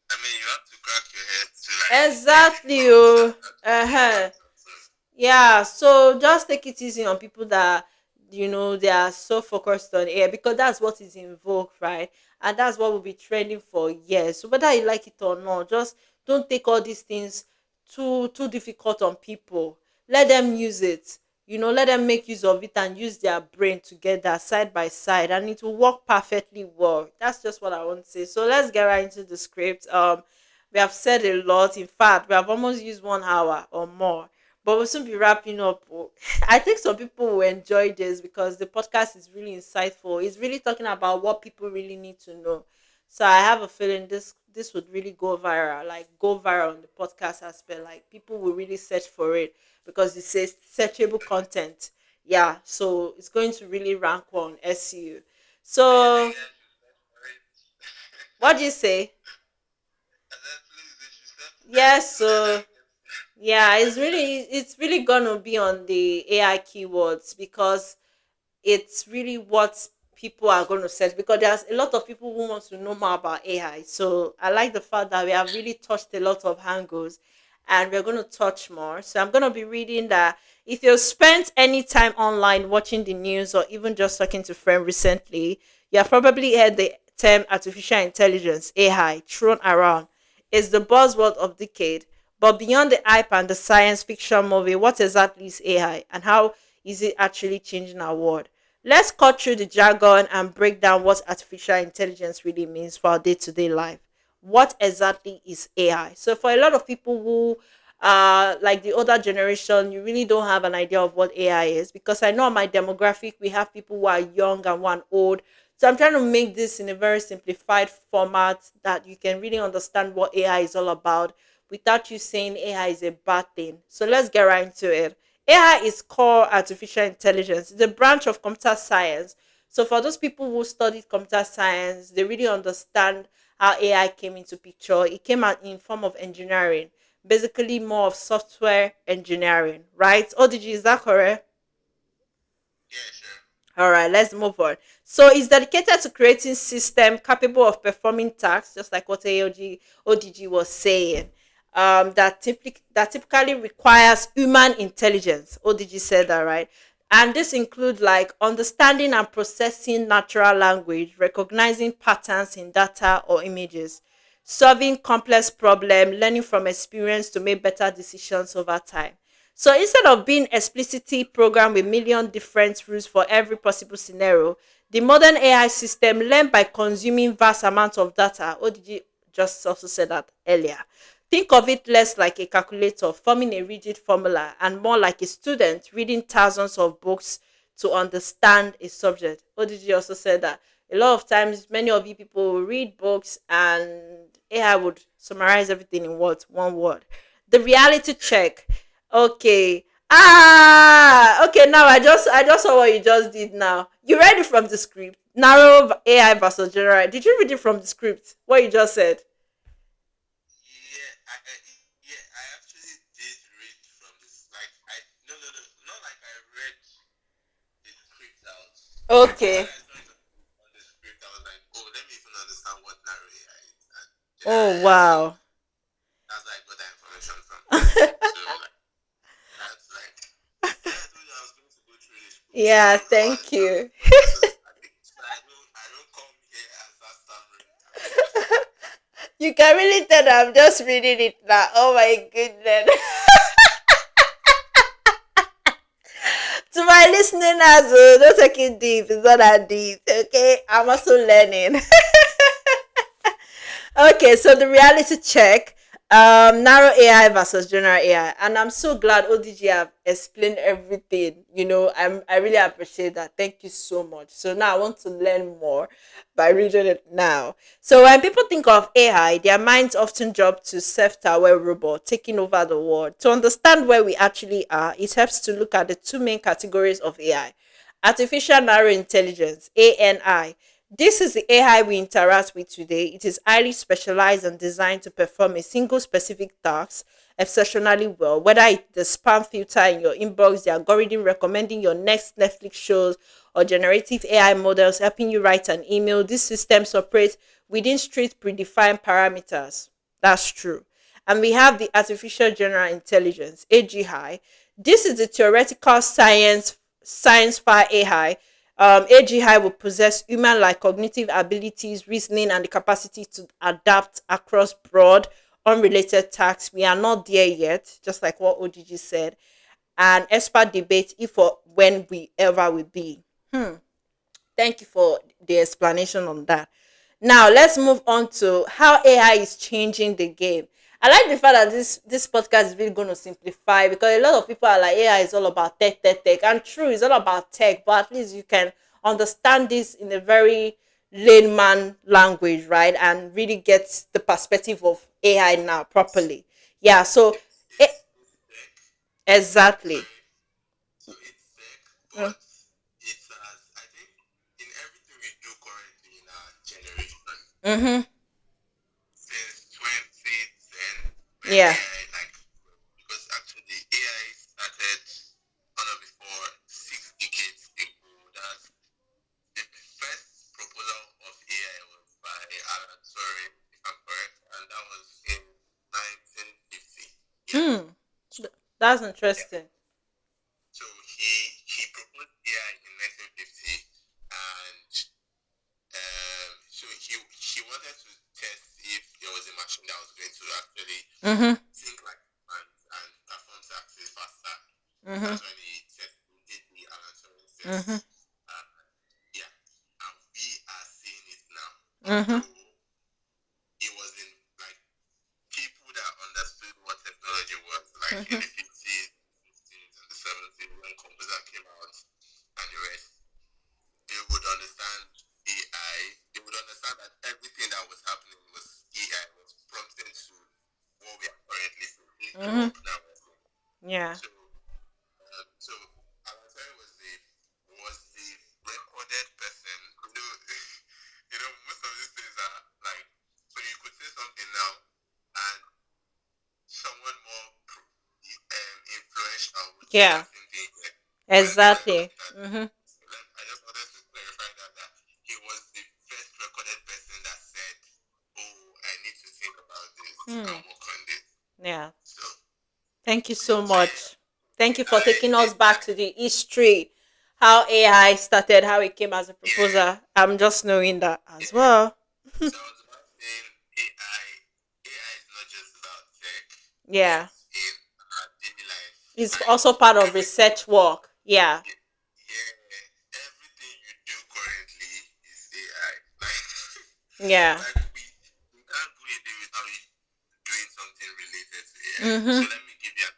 you have to crack your head to like get the Exactly. prompts that Oh. actually Uh-huh. matter. So Yeah, so just take it easy on people that they are so focused on AI because that's what is in vogue, right? And that's what will be trending for years. So whether you like it or not, just don't take all these things too difficult on people. Let them use it. Let them make use of it and use their brain together side by side, and it will work perfectly well. That's just what I want to say. So let's get right into the script. We have said a lot. In fact, we have almost used 1 hour or more, but we'll soon be wrapping up. Oh. I think some people will enjoy this because the podcast is really insightful. It's really talking about what people really need to know. So I have a feeling this would really go viral, like go viral on the podcast aspect. Like people will really search for it because it says searchable content. Yeah, so it's going to really rank on SEO. do you think So I should search for it? what do you say? And then please, they should search it Yes, so that I so can. yeah, it's really gonna be on the AI keywords because it's really what people are going to search because there's a lot of people who want to know more about AI. So I like the fact that we have really touched a lot of angles and we're going to touch more. So I'm going to be reading that if you've spent any time online watching the news or even just talking to friends recently, you have probably heard the term artificial intelligence, AI, thrown around. It's the buzzword of decade. But beyond the hype and the science fiction movie, what exactly is AI and how is it actually changing our world? Let's cut through the jargon and break down what artificial intelligence really means for our day to day life. What exactly is AI? So, for a lot of people who like the older generation, you really don't have an idea of what AI is because I know my demographic, we have people who are young and one old. So, I'm trying to make this in a very simplified format that you can really understand what AI is all about without you saying AI is a bad thing. So, let's get right into it. AI is called artificial intelligence. It's a branch of computer science. So for those people who studied computer science, they really understand how AI came into picture. It came out in form of engineering, basically more of software engineering, right? ODG, is that correct? Yeah, sure. All right, let's move on. So it's dedicated to creating system capable of performing tasks, just like what ODG was saying. That typically requires human intelligence. ODG said that, right? And this includes like understanding and processing natural language, recognizing patterns in data or images, solving complex problems, learning from experience to make better decisions over time. So instead of being explicitly programmed with million different rules for every possible scenario, the modern AI system learn by consuming vast amounts of data. ODG just also said that earlier. Think of it less like a calculator forming a rigid formula and more like a student reading thousands of books to understand a subject. ODG also said that a lot of times many of you people will read books and AI would summarize everything in what one word. The reality check. Okay. Okay, now I just saw what you just did now. You read it from the script. Narrow AI versus general. Did you read it from the script? What you just said? Yeah, I actually did read from this. Like, no, no, no, not like I read the script out. But when Okay. I saw it on the script, I was like, oh, let me even understand what narrow AI is and general Oh AI. So wow. that's where I got that information from. So like, that's like, yeah, I told you I was going to go through the script to Yeah, thank understand you. what I was understanding. So I don't come here and start stammering. I'm just You can really tell that I'm just reading it now. Oh my goodness. To my listeners, don't take it deep. It's not that deep. Okay, I'm also learning. Okay, so the reality check, narrow AI versus general AI, and I'm so glad ODG have explained everything. I really appreciate that. Thank you so much. So now I want to learn more by reading it now. So when people think of AI, their minds often jump to self-aware robot taking over the world. To understand where we actually are, it helps to look at the two main categories of AI: artificial narrow intelligence (ANI). This is the AI we interact with today. It is highly specialized and designed to perform a single specific task exceptionally well, whether it's the spam filter in your inbox, the algorithm recommending your next Netflix shows, or generative AI models helping you write an email. These systems operate within strict predefined parameters. That's true. And we have the artificial general intelligence (AGI). This is the theoretical science file AI. AGI will possess human-like cognitive abilities, reasoning, and the capacity to adapt across broad, unrelated tasks. We are not there yet, just like what ODG said. And expert debate if or when we ever will be. Thank you for the explanation on that. Now let's move on to how AI is changing the game. I like the fact that this podcast is really going to simplify, because a lot of people are like AI is all about tech, tech, tech, and true, it's all about tech, but at least you can understand this in a very layman language, right? And really get the perspective of AI now properly. Yeah. So, it, It's tech. exactly. Sorry. So it's tech, but it's as I think in everything we do currently in our generation Mm-hmm. since 2010 when Yeah. AI because actually AI started on or before 6 decades ago. That the first proposal of AI was by Alan Turing, if I'm correct, and that was in 1950. Yeah. Hmm. That's Yeah. interesting. So he proposed AI in 1950, and so he wanted to test if there was a machine that was going to actually Mm-hmm. think like humans and perform tasks faster. Mm-hmm. That's when he did the Alan Turing Mm-hmm. test. Uh, yeah, and we are seeing it now. Mm-hmm. Although it wasn't like people that understood what technology was, like in Mm-hmm. the 50s, 60s, and the 70s when computer came out and the rest, they would understand AI. They would understand that everything that was happening was AI, was prompting to what we are currently seeing, the Mm-hmm. world now we're seeing. Yeah. So Alan Turing was the recorded person. Most of these things are like so you could say something now, and someone more influential would say Yeah. that same thing when they Exactly. record that. Mm-hmm. So I just wanted to clarify that he was the first recorded person that said, "Oh, I need to think about this and Hmm. work on this." Yeah. So, Thank you so so yeah, much. Thank you for AI, taking us back to the history, how AI started, how it came as a yeah, proposal. I'm just knowing that as yeah. well. So I was about saying AI is not just about tech; Yeah. it's in our daily life. It's Like also part of everything, research work. Yeah. yeah, everything you do currently is AI. Like, Yeah. like we can't go a day without you doing something related to AI. So Mm-hmm. let me give you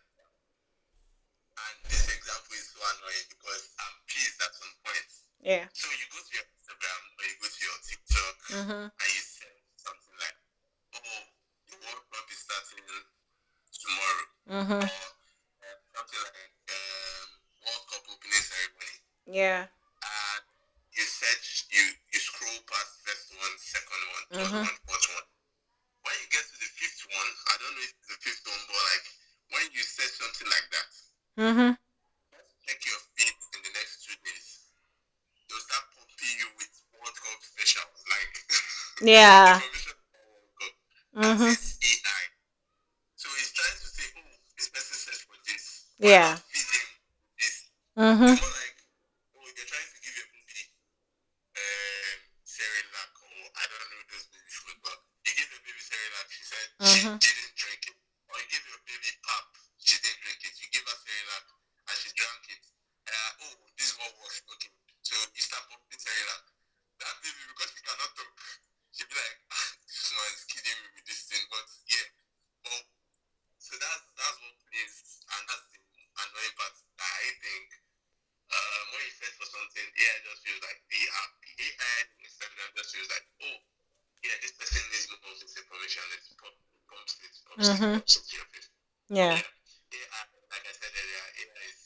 and this example is so annoying because I'm pissed at some point. Yeah. So you go to your Instagram or you go to your TikTok Mm-hmm. and you say something like, "Oh, the World Cup is starting tomorrow," Mm-hmm. or something like World Cup opening ceremony, Yeah. and you scroll past first one, second one, third Mm-hmm. one, fourth one. When you get to the fifth one, I don't know if it's the fifth one, but like when you say something like that, Mm-hmm. check your feed in the next 2 days. They'll start pumping you with World Cup specials, like Yeah. information about World Cup as Mm-hmm. it's AI. So he's trying to say, "Oh, this person searched for this. Why Yeah. not feed him this?" Mm-hmm. It's more like, "Oh, you're trying to give your baby Cerelac, or I don't know those baby food, but you give your baby Cerelac, she said she Mm-hmm. didn't drink it. Or you give your baby pap, she didn't drink it. You give her Cerelac and she drank it. Oh, Mm-hmm. subsidy of it. So Yeah. yeah, AI, like I said earlier, AI is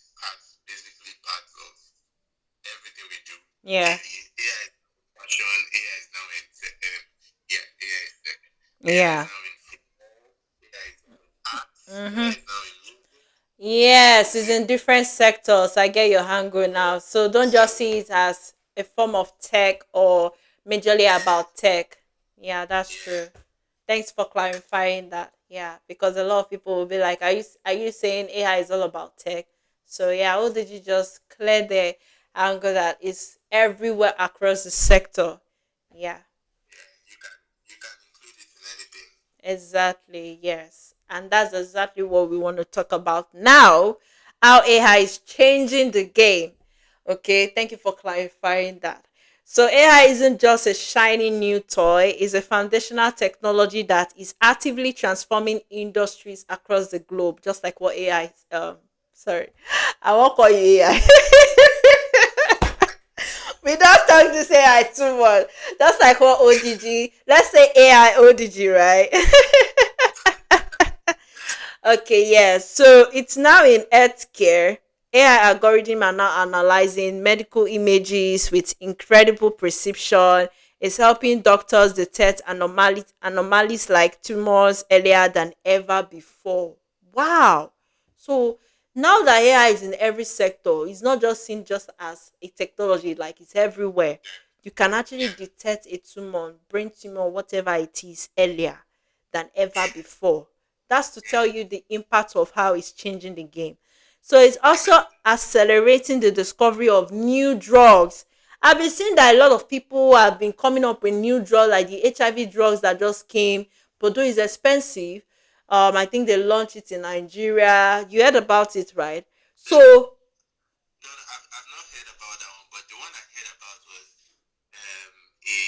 basically part of everything we do Yeah. daily. AI is fashion, AI is now in yeah, AI is tech. AI is Yeah. now in football, AI is now in arts, AI Mm-hmm. is now in music. Yes, it's Yeah. in different sectors. I get your angle now. So don't So just see it as a form of tech or majorly yeah, about tech. Yeah, that's yeah. true. Thanks for clarifying that. Yeah, because a lot of people will be like, "Are you saying AI is all about tech?" So yeah, how did you just clear the angle that is everywhere across the sector? Yeah. Yeah, you can include it in anything. Exactly, yes. And that's exactly what we want to talk about now. How AI is changing the game. Okay, thank you for clarifying that. So, AI isn't just a shiny new toy, it's a foundational technology that is actively transforming industries across the globe, just like what AI is. Sorry, I won't call you AI. We don't talk this AI too much. That's like what ODG. Let's say AI ODG, right? Okay, yes. So it's now in healthcare. AI algorithm are now analyzing medical images with incredible precision. It's helping doctors detect anomalies like tumors earlier than ever before. Wow. So now that AI is in every sector, it's not just seen just as a technology, like it's everywhere. You can actually Yeah, detect a tumor, brain tumor, whatever it is, earlier than ever yeah, before. That's to yeah. tell you the impact of how it's changing the game. So it's also Exactly. accelerating the discovery of new drugs. I've been seeing that a lot of people have been coming up with new drugs, like the HIV drugs that just came, but though it's expensive, I think they launched it in Nigeria. You heard about it, right? No, So no, I've not heard about that one, but the one I heard about was a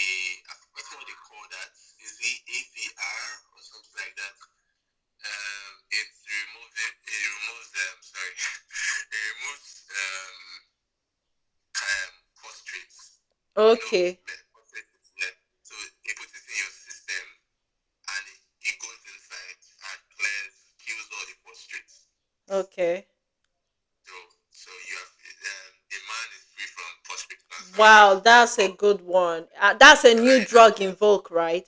I forgot what they call that. Is it APR or something like that? It removes sorry, it removes prostrates. You know, okay, prostrates, yeah. So they put it in your system and it goes inside and kills all the prostrates. okay. So so you have the man is free from prostate cancer Wow, already. that's a Oh, good one. That's a new right? drug in vogue, right?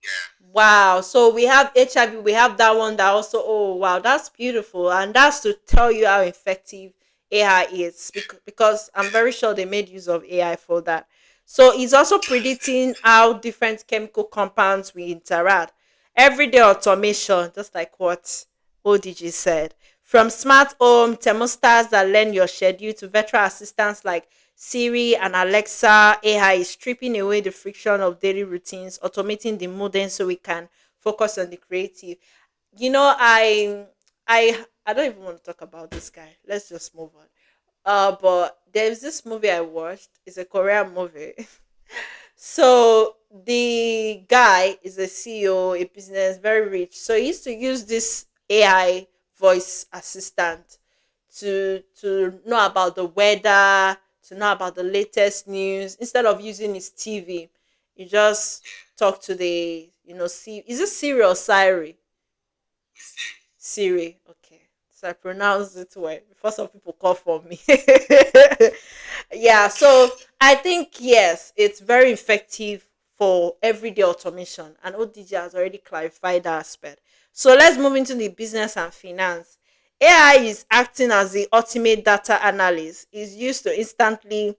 Yeah, Wow. So we have HIV, we have that one that also, oh, wow, that's beautiful. And that's to tell you how effective AI is yeah, because I'm yeah. very sure they made use of AI for that. So it's also predicting how different chemical compounds will interact. Everyday automation, just like what ODG said. From smart home thermostats that learn your schedule to virtual assistants like Siri and Alexa, AI is stripping away the friction of daily routines, automating the modern so we can focus on the creative. You know, I don't even want to talk about this guy. Let's just move on. But there's this movie I watched. It's a Korean movie. So the guy is a CEO, a business, very rich. So he used to use this AI voice assistant to know about the weather, to know about the latest news. Instead of using his TV, you just talk to the see is it Siri or Siri? We see. Siri. Okay. So I pronounced it well before some people call for me. Yeah, so I think yes, it's very effective for everyday automation, and ODG has already clarified that aspect. So let's move into the business and finance. AI is acting as the ultimate data analyst. Is used to instantly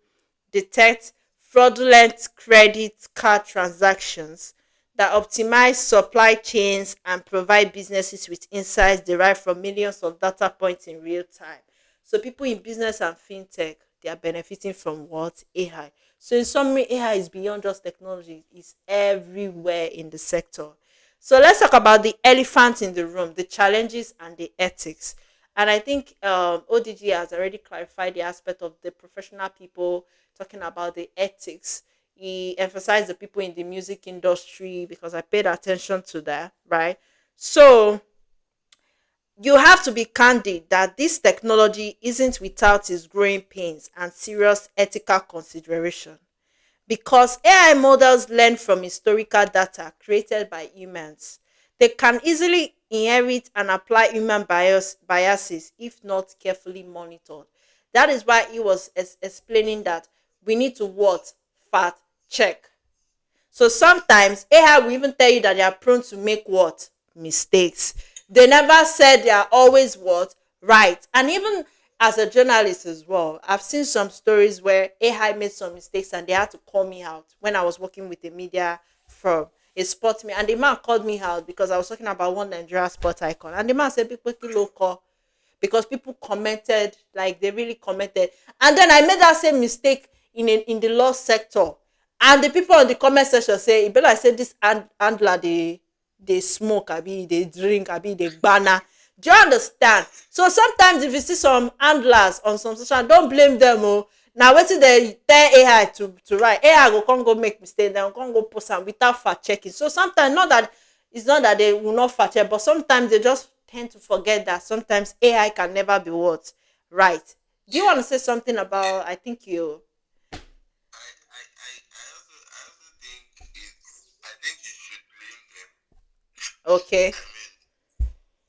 detect fraudulent credit card transactions that optimize supply chains and provide businesses with insights derived from millions of data points in real time. So people in business and fintech, they are benefiting from what? AI. So in summary, AI is beyond just technology, it's everywhere in the sector. So let's talk about the elephant in the room, the challenges and the ethics. And I think ODG has already clarified the aspect of the professional people talking about the ethics. He emphasized the people in the music industry because I paid attention to that, right? So you have to be candid that this technology isn't without its growing pains and serious ethical consideration because AI models learn from historical data created by humans. They can easily inherit and apply human biases if not carefully monitored. That is why he was explaining that we need to what? Fact check. So sometimes AI will even tell you that they are prone to make what? Mistakes. They never said they are always what? Right. And even as a journalist as well, I've seen some stories where AI made some mistakes and they had to call me out when I was working with a media firm. It spot me and the man called me out because I was talking about one Nigeria sport icon. And the man said, "Big quickly local," because people commented, like they really commented. And then I made that same mistake in the law sector, and the people on the comment section say e be like say this handler dey smoke abi dey drink abi dey gbana. Do you understand? So sometimes if you see some handlers on some social, don't blame them. Oh, now wetin dey tell AI to write, AI go come go make mistake, dem go come go post am without fact checking. So sometimes not that it's not that they will not fact check, but sometimes they just tend to forget that sometimes AI can never be what? Right. Do you want to say something about, I think you. I also think I think you should blame them. Okay. I mean,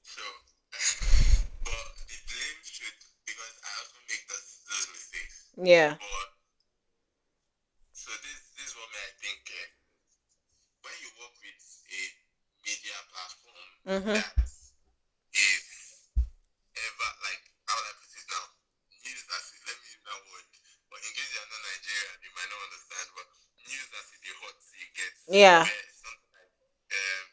so, but the blame should, because I also make those mistakes. Yeah. But so this is what I think. When you work with a media platform Mm-hmm. that is ever, like, how would I put it now? News as it, let me use that word. But in case you're not Nigerian, you might not understand. But news as it the hot you get. Yeah. Where something like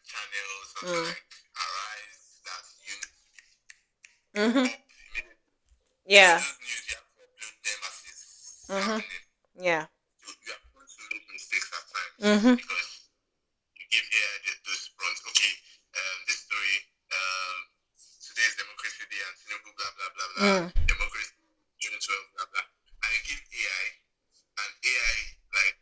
channels, something Mm. like Arise, that you need to be Mm-hmm. up immediately. So Yeah. those news you have to upload them as it's Mm-hmm. happening. Yeah. So you are going to make mistakes at times Mm-hmm. because you give AI those prompts. Okay, this story, today is Democracy Day and Tinubu, blah blah blah blah. Mm. Democracy June 12, blah blah. And you give AI, and AI like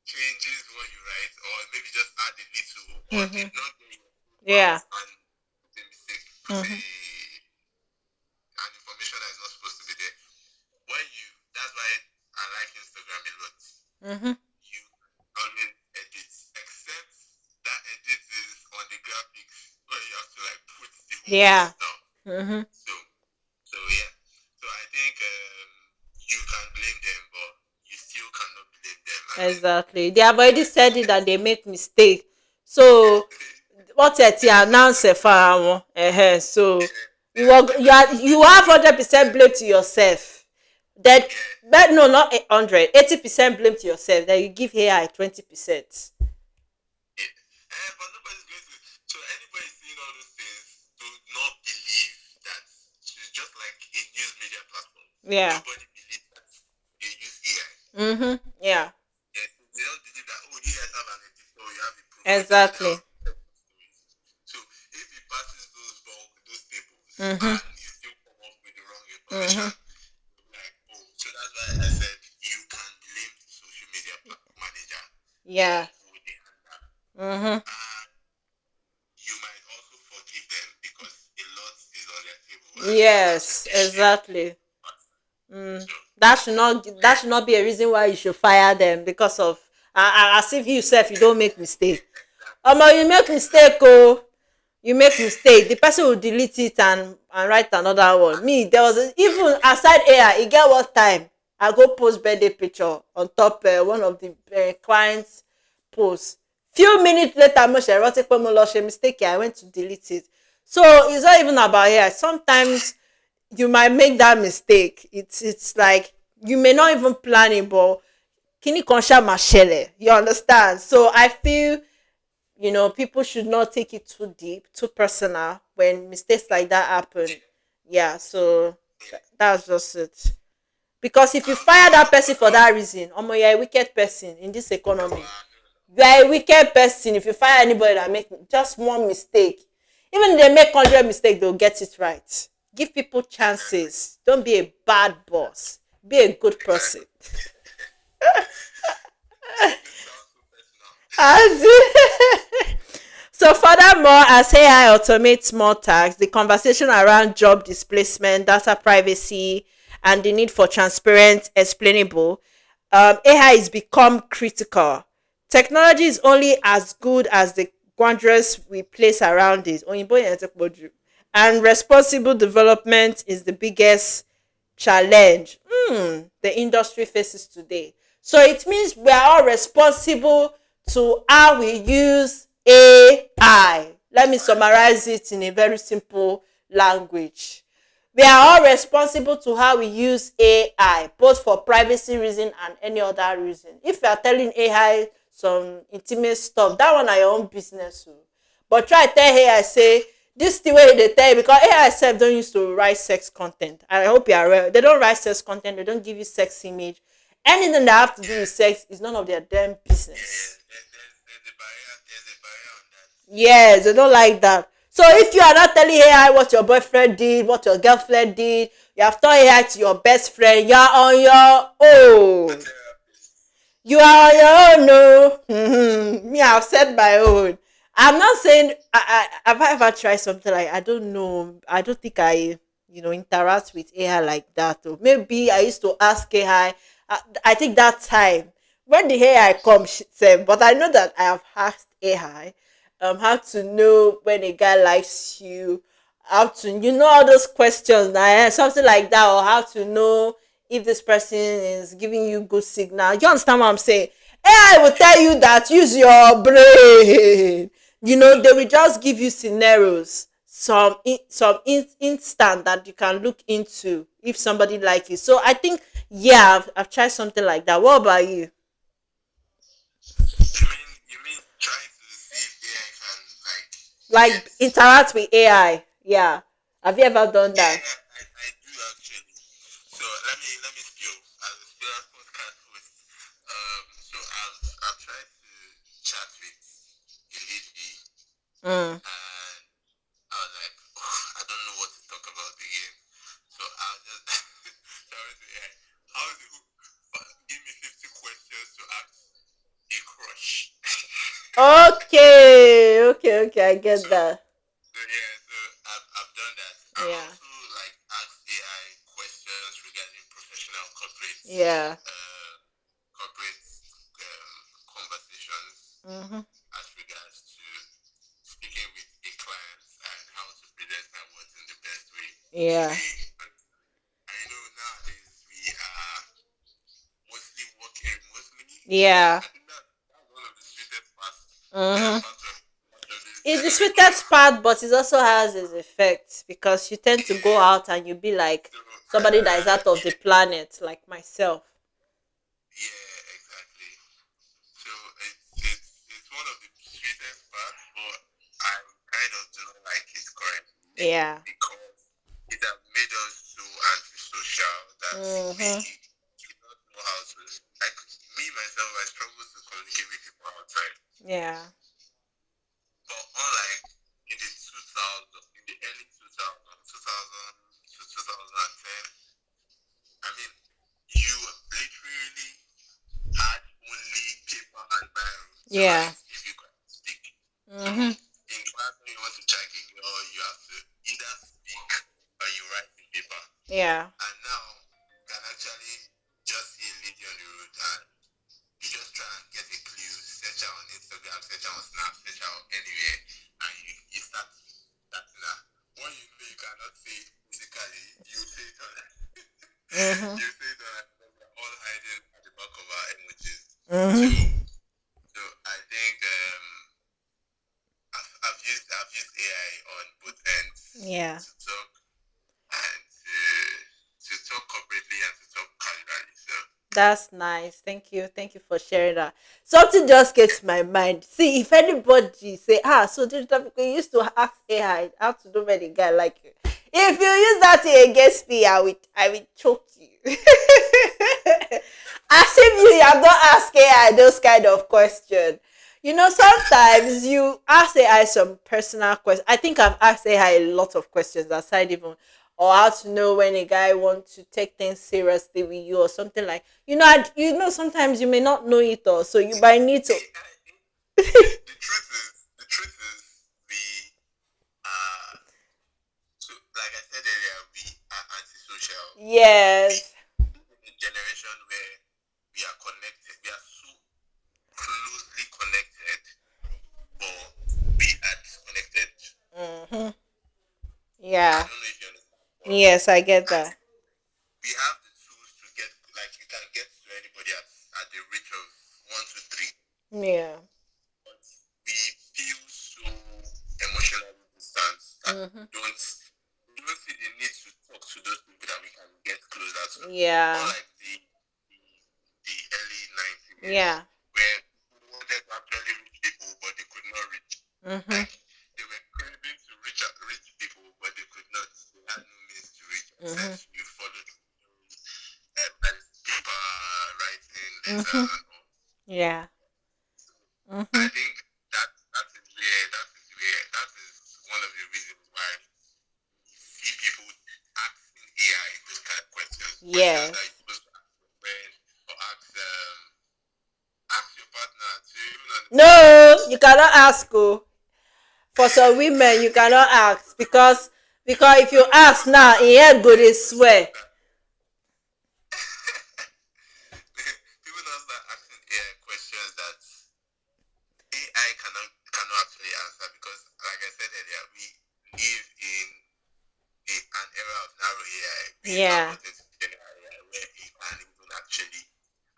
changes what you write, or maybe just add a little, or Mm-hmm. did not get your Yeah. prompt and put a mistake, put Mm-hmm. an information that is not supposed to be there. When you, that's why I like Instagram a lot. Mm-hmm. You always edit, except that edit is on the graphics where you have to like put the whole Yeah. post down. Mm-hmm. So yeah. So I think you can blame them, but you still cannot blame them. I mean, Exactly. They have already said it that they make mistake. So what ti announce ẹ fara wọn. So you have 100% blame to yourself. That but no, not 100, 80% blame to yourself. Then you give AI 20%. but nobody's going to. So anybody seeing all those things do not believe that it's just like a news media platform. Yeah. Nobody believes that they use AI. Mm-hmm. Yeah. Yes, they don't believe that, oh, you guys have an editor, you have a program. Exactly. So if it passes those tables, Mm-hmm. and you still come up with the wrong information, like, oh, so that's why I said you can blame the social media manager. Yeah. Who they handle. Mm-hmm. And you might also forgive them because a lot is on their table. Yes, exactly. That should not be a reason why you should fire them because of as if you yourself you don't make mistake. You make mistake. Oh, you make mistake, the person will delete it and write another one. Me, there was even aside AI, e get one time I go post birthday picture on top one of the clients post. Few minutes later mo ṣe rántí pé mo lọ ṣe mistake, I went to delete it. So it's not even about AI. Sometimes you might make that mistake. It's like you may not even plan it, but kini kan ṣá máa ṣẹlẹ̀, you understand? So I feel people should not take it too deep, too personal when mistakes like that happen. Yeah, so that's just it. Because if you fire that person for that reason, you're a wicked person in this economy. You are a wicked person if you fire anybody that make just one mistake. Even if they make 100 mistakes, they'll get it right. Give people chances. Don't be a bad boss. Be a good person. As So furthermore, as AI automates more tasks, the conversation around job displacement, data privacy, and the need for transparent, explainable AI has become critical. Technology is only as good as the boundaries we place around it. Oyinbo yẹn ti pọ̀ jù. And responsible development is the biggest challenge the industry faces today. So it means we are all responsible to how we use AI. Let me summarize it in a very simple language. We are all responsible to how we use AI, both for privacy reason and any other reason. If you are telling AI some intimate stuff, that one na your own business o. But try tell AI say this thing wey dey tell you, because AI sef don use to write sex content. I hope you are aware. They don't write sex content, they don't give you sex image. Anything that have to do with sex is none of their damn business. There's a barrier on that. Yes, they don't like that. So if you are not telling AI what your boyfriend did, what your girlfriend did, you have told AI to your best friend, you are on your own. You are on your own, no. Me, I've said my own. I'm not saying have I ever tried something like, I don't know. I don't think I interact with AI like that. Or maybe I used to ask AI. I think that time when the AI come, she said, but I know that I have asked AI how to know when a guy likes you, how to all those questions something like that, or how to know if this person is giving you good signal. You understand what I'm saying? AI will tell you that use your brain. They will just give you scenarios, instant that you can look into if somebody like you. So I think, yeah, I've tried something like that. What about you? You mean trying to see if AI can like Like get? interact with AI? Yeah. Have you ever done Yeah, that? I do actually. So let me spill as a spill podcast host. So I've tried to chat with a lady, Mm. and I was like, "Oh, I don't know what to talk about again." So I'll just so I went to AI. How's the hook? Give me 50 questions to ask a crush. Okay, okay, okay. I get So that. I've done that. I've Yeah, also like asked AI questions regarding professional yeah. corporate conversations Mm-hmm. as regards to speaking with a client and how to present my words in the best way. Yeah, See, I know nowadays we are mostly working remotely. yeah. I think that's one of the sweetest parts. Mm-hmm. Part of this It's the remote sweetest part, but it also has its effects because you tend to go yeah. out and you be like So somebody that is out of the yeah, planet, like myself. yeah, exactly. So it's one of the sweetest parts, but I kind of do not like it currently Yeah. because it has made us so antisocial that we Mm-hmm. do not know how to like me myself. I struggle to communicate with people outside, Yeah. but unlike in the early 2000 to 2010, I mean, you literally had only paper and biro to Yeah. write if you could speak. So Mm-hmm. in class, when you want to check a girl, you have to either speak or you write in paper. Yeah. And now you can actually just see a lady on the road and you just try and get a clue, search her on Instagram, search her on Snap, search her anywhere, and you start chatting her. When you know you cannot say it physically, you say it on Mm-hmm. you say that we're all hiding at the back of our emojis. So Mm-hmm. so I think I've used AI on both ends Yeah. to talk and to talk corporately and to talk casually. So That's nice. Thank you. Thank you for sharing that. Something just came to my mind. See, if anybody say, so digital people used to ask AI how to know when a guy like you. If you use that thing against me, I will choke you. As if you have not asked AI those kind of questions. Sometimes you ask AI some personal questions. I think I've asked AI a lot of questions aside even, or how to know when a guy wants to take things seriously with you or something like. Sometimes you may not know it all, so you might need to. the truth is we are so like I said earlier, we are antisocial. We Yes. live in a generation where we are connected. We are so closely connected, but Yeah. don't know if you understand. Yes, I get I that. think we have the tools to get, like, you can get to anybody at the reach of 1, 2, 3. Yeah. But we feel so emotionally distant that Mm-hmm. we don't see the need to talk to those people that we can get closer to. Yeah. Unlike the early 90s, Yeah. where people wanted to actually reach people, but they could not reach. Mm-hmm. Like, they were craving to reach people, but they could not. They had no means to reach, Mm-hmm. except you followed those paper writing letters Mm-hmm. and all. Yeah. So Mm-hmm. I think that is one of the reasons why you see people asking AI those kind of questions. Questions that Yes. you're supposed to ask your friend or ask your partner to, even on the first date. No, you cannot ask. Oh. For some women, you cannot ask because if you ask now, in head go dey swear. People now start asking AI questions that AI cannot actually answer because, like I said earlier, we live in an era of narrow AI. We are Yeah. not into general AI where it can even actually.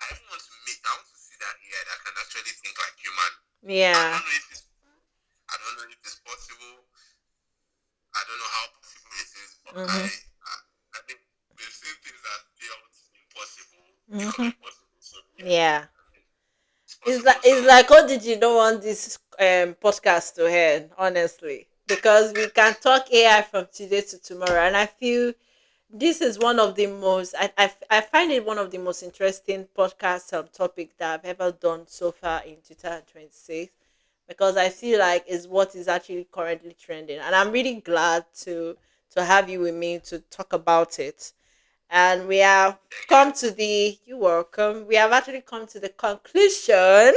I want to see that AI that can actually think like human. I Yeah. don't know if it's I don't know if it's possible. I don't know how possible it is, but Mm-hmm. I think we've seen things that felt impossible becoming Mm-hmm. possible. So yeah, Yeah. I mean, it's possible. So It's like ODG don't want this podcast to end, honestly. Because we can talk AI from today to tomorrow. And I feel this is one of the most I find it one of the most interesting podcast topic that I've ever done so far in 2026 because I feel like it's what is actually currently trending and I'm really glad to have you with me to talk about it. And we have thank you. come to the you're welcome. We have actually come to the conclusion.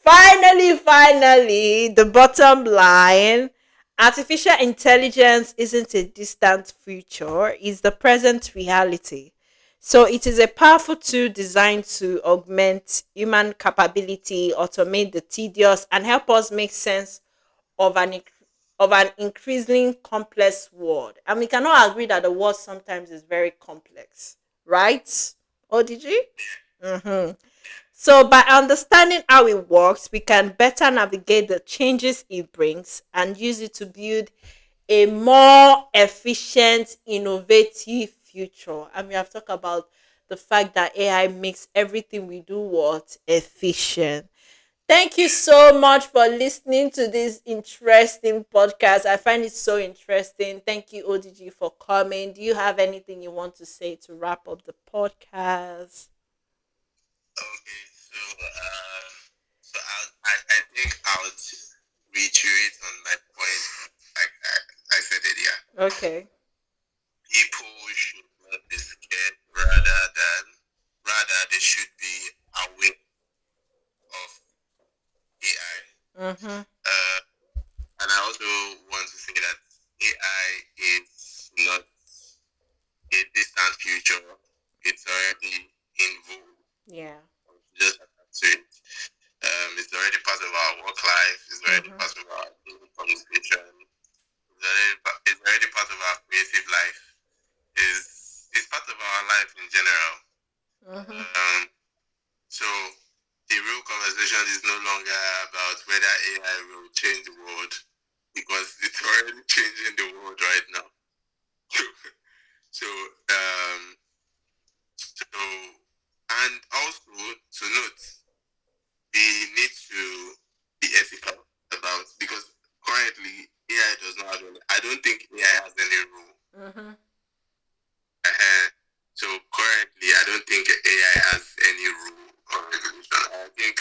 Finally, the bottom line. Artificial intelligence isn't a distant future, it's the present reality. So it is a powerful tool designed to augment human capability, automate the tedious, and help us make sense of an increasingly complex world. And we cannot agree that the world sometimes is very complex, right? ODG? Mm-hmm. So, by understanding how it works, we can better navigate the changes it brings and use it to build a more efficient, innovative future. And we have talked about the fact that AI makes everything we do what efficient. Thank you so much for listening to this interesting podcast. I find it so interesting. Thank you, ODG, for coming. Do you have anything you want to say to wrap up the podcast? Okay, so I think I would reiterate on my point. Like I said earlier, Okay. people should not be scared. Rather they should be aware of AI. Mm-hmm. Uh, and I also want to say that AI is not a distant future. It's already in vogue. Yeah. Just attach to it. It's already part of our work life. It's already Mm-hmm. part of our daily conversation. It's already part of our creative life. It's part of our life in general. Mm-hmm. So the real conversation is no longer about whether AI will change the world because it's already changing the world right now. so so and also to note, we need to be ethical about because currently AI does not have any. I don't think AI has any rule. Mm-hmm. Uh, so currently, I don't think AI has any rule or regulation. I think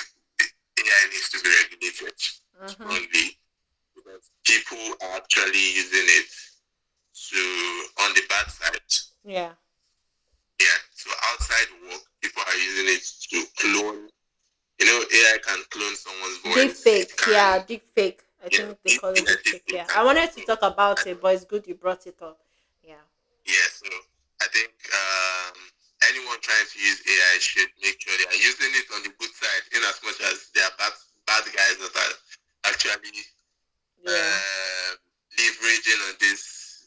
AI needs to be regulated Mm-hmm. strongly because people are actually using it to on the bad side. Yeah. Yeah, so outside work, people are using it to clone. AI can clone someone's Deep voice. It fake. Yeah, can, deep fake. I yeah, think they call it deep deep fake. fake Yeah. I and wanted to also, talk I, about it, but it's good you brought it up. Yeah. yeah. So I think anyone trying to use AI should make sure they are using it on the good side, in as much as they are bad guys that are actually Yeah. leveraging on this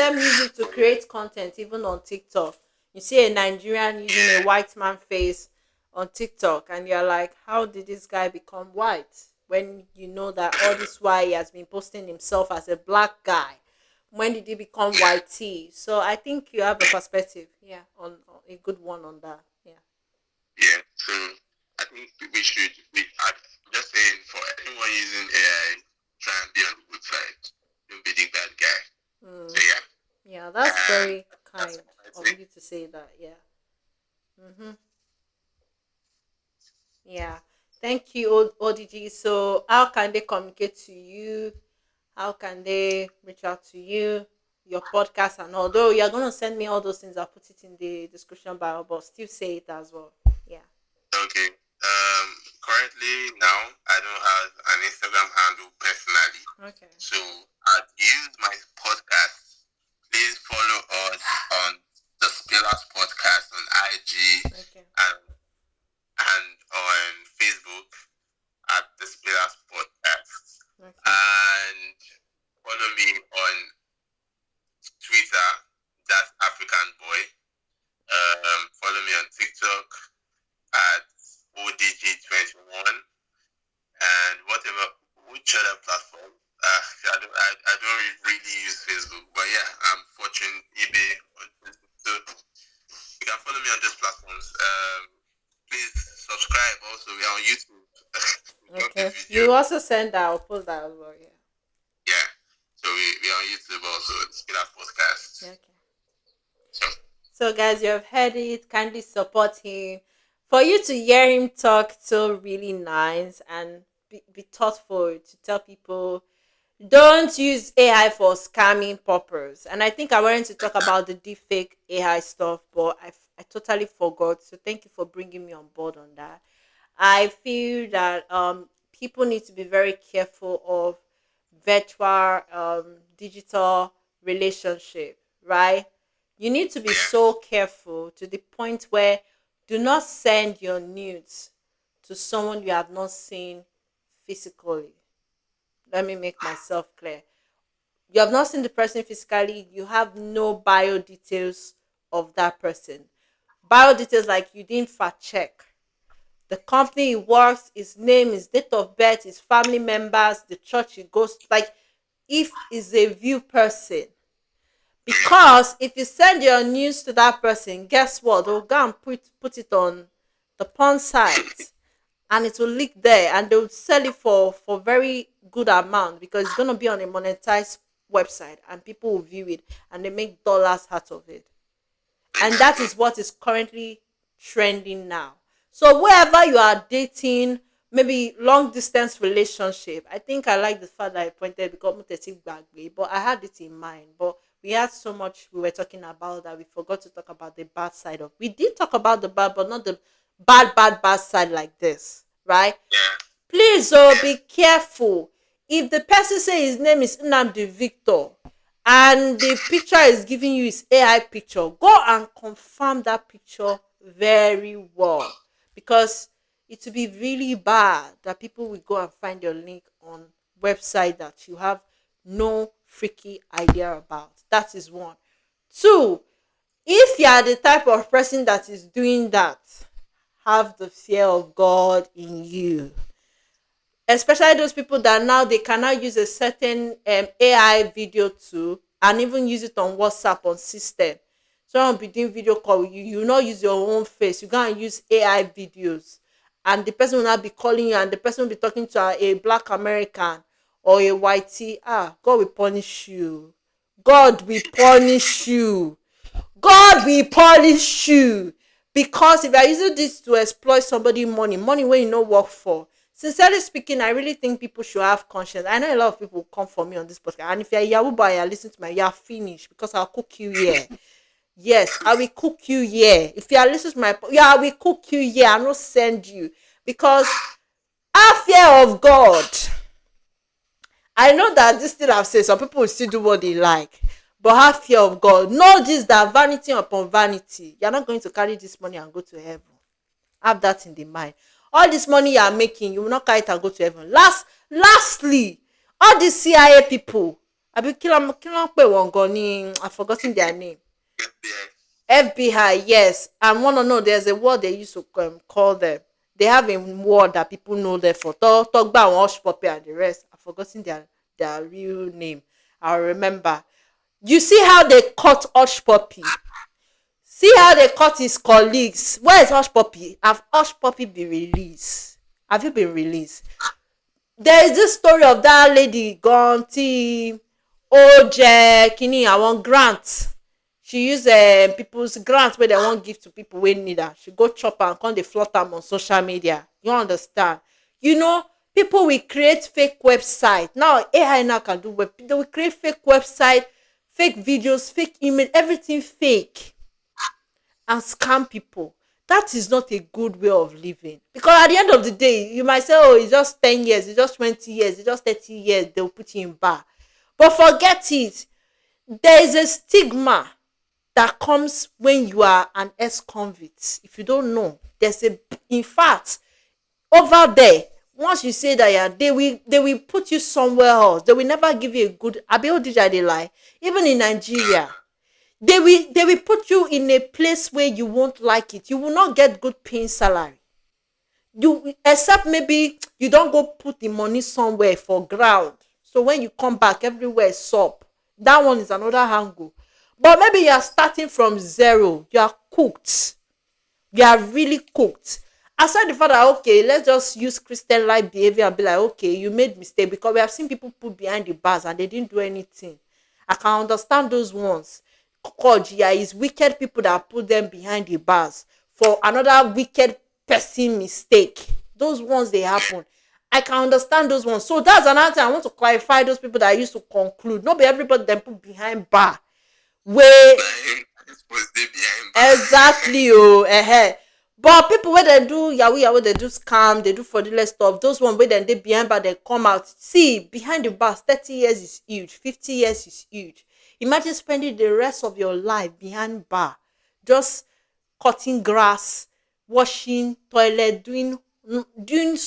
them use it to create content even on TikTok. You see a Nigerian using a white man face on TikTok, and you're like, how did this guy become white? When you know that all this while he has been posting himself as a black guy. When did he become white tea? So I think you have a perspective, yeah, on a good one on that. Yeah. Yeah. So I think we should. I'm just saying for anyone using AI, try and be on the good side. Don't be the bad guy. So Mm. yeah. Yeah, that's very That's kind what I of say. you to say that. Yeah. Mm-hmm. Yeah. Thank you, ODG. So, how can they communicate to you? How can they reach out to you? Your podcast, and although you're gonna send me all those things, I'll put it in the description bar, but still say it as well. Yeah. Okay. Currently now I don't have an Instagram handle personally, Okay. so I'd use my podcast. Please follow us on the Spillers Podcast on IG Okay. and on Facebook at the Spillers Podcast, Okay. and follow me on Twitter. That's African Boy. Follow me on TikTok at ODG21, and whatever, which other platform. I don't really use Facebook, but yeah, I'm Fortune, eBay, on Facebook. So you can follow me on those platforms. Please subscribe. Also, we are on YouTube. We drop this Okay. video. You also send that. I'll post that as well. Yeah. Yeah. So we are on YouTube also. The Speed Up Podcast. Okay. So So, guys, you have heard it. Kindly support him. For you to hear him talk so really nice and be thoughtful to tell people, don't use AI for scamming purpose. And I think I wanted to talk about the deepfake AI stuff, but I totally forgot. So thank you for bringing me on board on that. I feel that people need to be very careful of virtual digital relationship, right? You need to be yeah, so careful to the point where do not send your nudes to someone you have not seen physically. Let me make myself clear. You have not seen the person physically, you have no bio details of that person. Bio details like you didn't fact check the company he works, his name, his date of birth, his family members, the church he goes, like if he's a view person. Because if you send your news to that person, guess what? They'll go and put it on the porn site, and it will leak there, and they'll sell it for very good amount because it's gonna be on a monetized website and people will view it and they make dollars out of it. And that exactly. is what is currently trending now. So wherever you are dating, maybe long distance relationship, I think I like the fact that I pointed because but I had it in mind. But we had so much we were talking about that we forgot to talk about the bad side of. We did talk about the bad, but not the bad side like this, right? Yeah, Please, yeah, be careful. If the person say his name is Nnamdi Victor and the picture is giving you his AI picture, go and confirm that picture very well, because it will be really bad that people will go and find your link on website that you have no freaky idea about. That is one. Two, if you are the type of person that is doing that, have the fear of God in you, especially those people that now they cannot use a certain AI video tool and even use it on WhatsApp on system. Someone be doing video call with you, you not use your own face, you go and use AI videos, and the person will not be calling you, and the person will be talking to a black American or a whitey. God will punish you. God will punish you. God will punish you. Because if you are using this to exploit somebody money wey you no work for, sincerely speaking, I really think people should have conscience. I know a lot of people come for me on this podcast, and if you're a Yahoo boy and you're listening to my, you're finished because I'll cook you here. Yes, I will cook you here. If you are listening to my, yeah, I will cook you here. I no send you because have fear of God. I know that this thing I've said, some people will still do what they like, but have fear of God. Know this, that vanity upon vanity. You're not going to carry this money and go to heaven. Have that in the mind. All this money you are making, you will not carry it and go to heaven. Lastly, all these CIA people, Àbí kí ló ń pè wọ́n gan ní I've forgotten their name. FBI. FBI, yes. And wanna know there's a word they used to call them. They have a word that people know them for. Talk about Hush Puppy and the rest. I've forgotten their real name. I'll remember. You see how they caught Hush Puppy? See how they caught his colleagues? Where is Hush Puppy? Have Hush Puppy been released? Have you been released? There is this story of that lady gan tí ó jẹ kínní àwọn grant. She use people's grant wey dem wan give to people wey need am. She go chop am come dey flaunt am on social media. You understand? You know, people will create fake website. Now AI now can do web. They will create fake website, fake videos, fake email, everything fake, and scam people. That is not a good way of living. Because at the end of the day, you might say, oh, it's just 10 years, it's just 20 years, it's just 30 years, they'll put you in bar. But forget it. There is a stigma that comes when you are an ex-convict. If you don't know, in fact, over there, once you say that they will put you somewhere else. They will never give you a good, abi ODG dey lie. Even in Nigeria, they will put you in a place where you won't like it. You will not get good paying salary. You, except maybe you don't go put the money somewhere for ground, so when you come back everywhere is up. That one is another angle. But maybe you are starting from zero, you are cooked, you are really cooked. Aside the fact that, okay, let's just use Christian like behavior and be like, okay, you made mistake, because we have seen people put behind the bars and they didn't do anything. I can understand those ones. God, yeah, it's wicked people that put them behind the bars for another wicked person mistake. Those ones they happen. I can understand those ones. So that's another thing I want to clarify. Those people that used to conclude, not be everybody them put behind bar. Where Supposed to be behind. exactly, oh, but people wey dem do yahoo yahoo, dey do scam, dey do fraudulent stuff, those one wey dem dey behind bar dem come out. See, behind the bars 30 years is huge, 50 years is huge. Imagine spending the rest of your life behind bar, just cutting grass, washing toilet, doing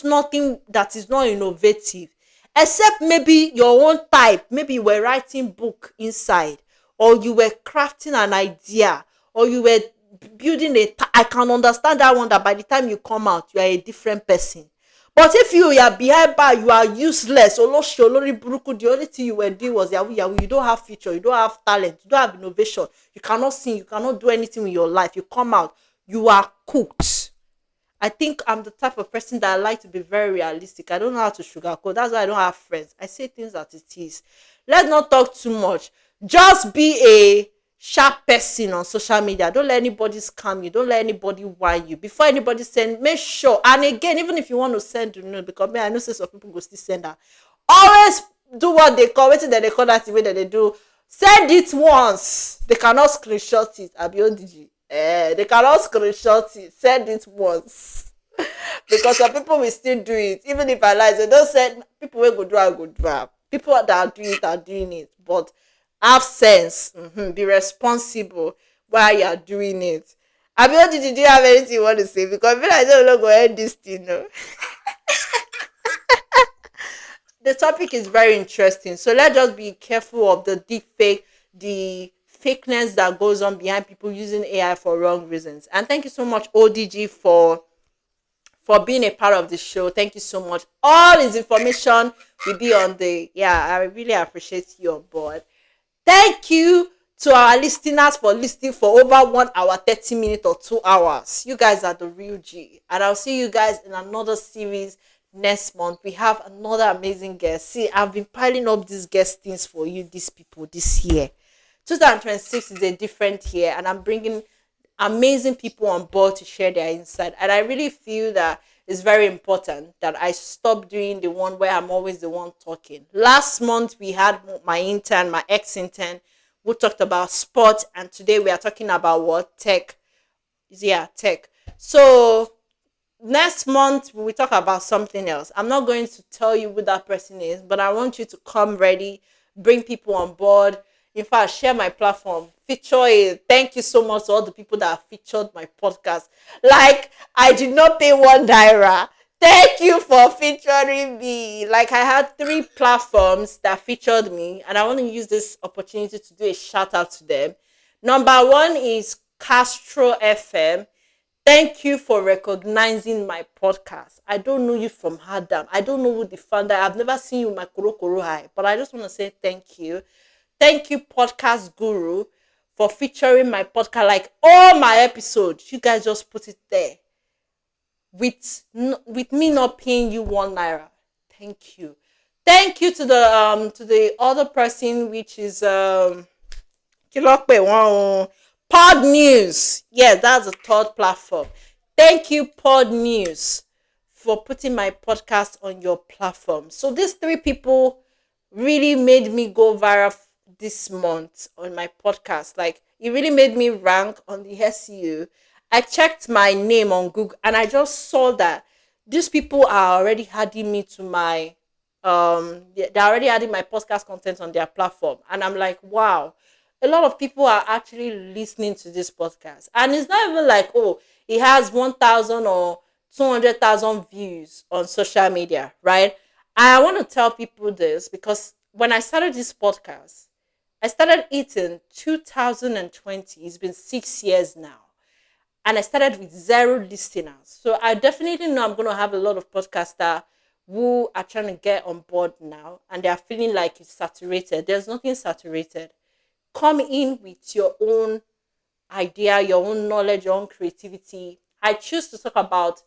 nothing that is not innovative, except maybe your own type. Maybe you were writing book inside, or you were crafting an idea, or you were building I can understand that one, that by the time you come out you are a different person. But if you are behind bar, you are useless, oloshi olori buruku, the only thing you were doing was yahoo yahoo, you don't have future, you don't have talent, you don't have innovation, you cannot sing, you cannot do anything with your life. You come out, you are cooked. I think I'm the type of person that I like to be very realistic. I don't know how to sugarcoat. That's why I don't have friends. I say things as it is. Let's not talk too much. Just be a sharp person on social media. Don't let anybody scam you. Don't let anybody whine you. Before anybody send, make sure. And again, even if you want to send, because me, I know some people go still send that. Always do what they call, wetin dem dey call that thing wey dem dey do. Send it once. They cannot screenshot it. Abi ODG. They cannot screenshot it. Send it once. Because some people will still do it. Even if I lie, they don't send. People wey go do am go do am. People that are doing it are doing it. But have sense. Be responsible while you are doing it. Abi ODG, do you have anything you want to say? Because I feel like they will not go end this thing. No? The topic is very interesting. So let's just be careful of the deep fake, the fakeness that goes on behind people using AI for wrong reasons. And thank you so much, ODG, for being a part of the show. Thank you so much. All his information will be on the, yeah, I really appreciate you on board. Thank you to our listeners for listening for over 1 hour, 30 minutes or 2 hours. You guys are the real G. And I'll see you guys in another series next month. We have another amazing guest. See, I've been piling up these guest things for you, these people, this year. 2026 is a different year, and I'm bringing amazing people on board to share their insight. And I really feel that it's very important that I stop doing the one where I'm always the one talking. Last month we had my intern, my ex-intern, who talked about sports, and today we are talking about what? Tech. Yeah, tech. So next month we will talk about something else. I'm not going to tell you who that person is, but I want you to come ready, bring people on board. In fact, share my platform, feature it. Thank you so much to all the people that have featured my podcast. Like, I did not pay 1 naira Thank you for featuring me. Like I had three platforms that featured me, and I want to use this opportunity to do a shout out to them. Number one is Castro FM. Thank you for recognizing my podcast. I don't know you from Adam. I don't know who the founder. I've never seen you in my Kuro Kuro High, but I just want to say thank you. Thank you, Podcast Guru, for featuring my podcast. Like all my episodes, you guys just put it there with me not paying you 1 naira. Thank you. Thank you to the other person, which is Pod News. Yes, that's the third platform. Thank you, Pod News, for putting my podcast on your platform. So these three people really made me go viral this month on my podcast. Like it really made me rank on the SEO. I checked my name on Google and I just saw that these people are already adding me to my they're already adding my podcast content on their platform. And I'm like, wow, a lot of people are actually listening to this podcast. And it's not even like, oh, it has 1,000 or 200,000 views on social media, right? I want to tell people this because when I started this podcast, I started it in 2020. It's been 6 years now. And I started with zero listeners. So I definitely know I'm going to have a lot of podcasters who are trying to get on board now and they are feeling like it's saturated. There's nothing saturated. Come in with your own idea, your own knowledge, your own creativity. I choose to talk about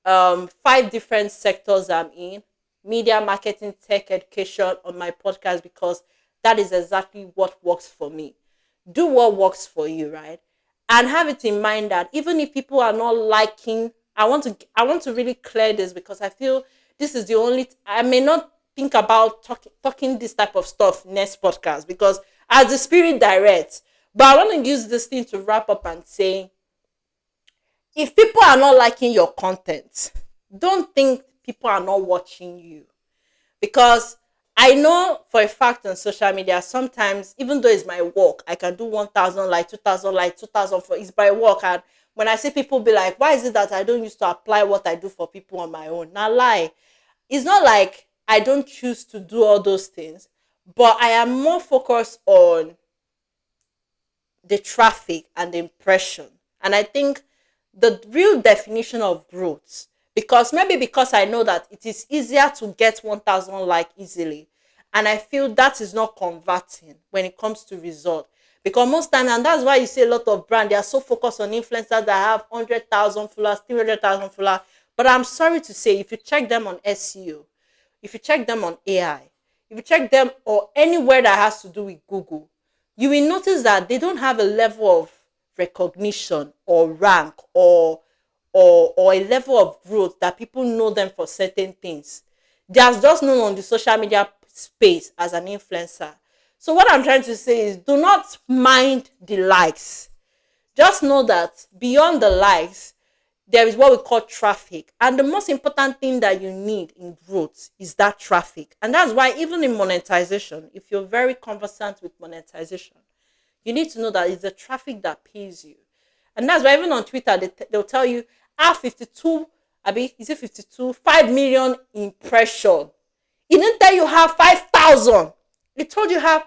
five different sectors I'm in: media, marketing, tech, education on my podcast because that is exactly what works for me. Do what works for you, right? And have it in mind that even if people are not liking, I want to really clear this because I feel this is the only I may not think about talking this type of stuff next podcast because as the spirit directs. But I want to use this thing to wrap up and say if people are not liking your content, don't think people are not watching you because I know for a fact on social media sometimes even though it's my work I can do 1,000 like 2,000 like 2,000 for it's my work. And when I see people be like, why is it that I don't used to apply what I do for people on my own? Now lie. It's not like I don't choose to do all those things, but I am more focused on the traffic and the impression. And I think the real definition of growth, because maybe because I know that it is easier to get 1,000 like easily, and I feel that is not converting when it comes to result. Because most time, and that's why you see a lot of brand, they are so focused on influencers that have 100,000 followers, 300,000 followers. But I'm sorry to say, if you check them on SEO, if you check them on AI, if you check them or anywhere that has to do with Google, you will notice that they don't have a level of recognition or rank or a level of growth that people know them for certain things. They are just known on the social media space as an influencer. So what I'm trying to say is do not mind the likes. Just know that beyond the likes, there is what we call traffic. And the most important thing that you need in growth is that traffic. And that's why even in monetization, if you're very conversant with monetization, you need to know that it's the traffic that pays you. And that's why even on Twitter, they'll tell you, have 52, Abi, is it 52? 5 million impression. It didn't tell you have 5,000. It told you have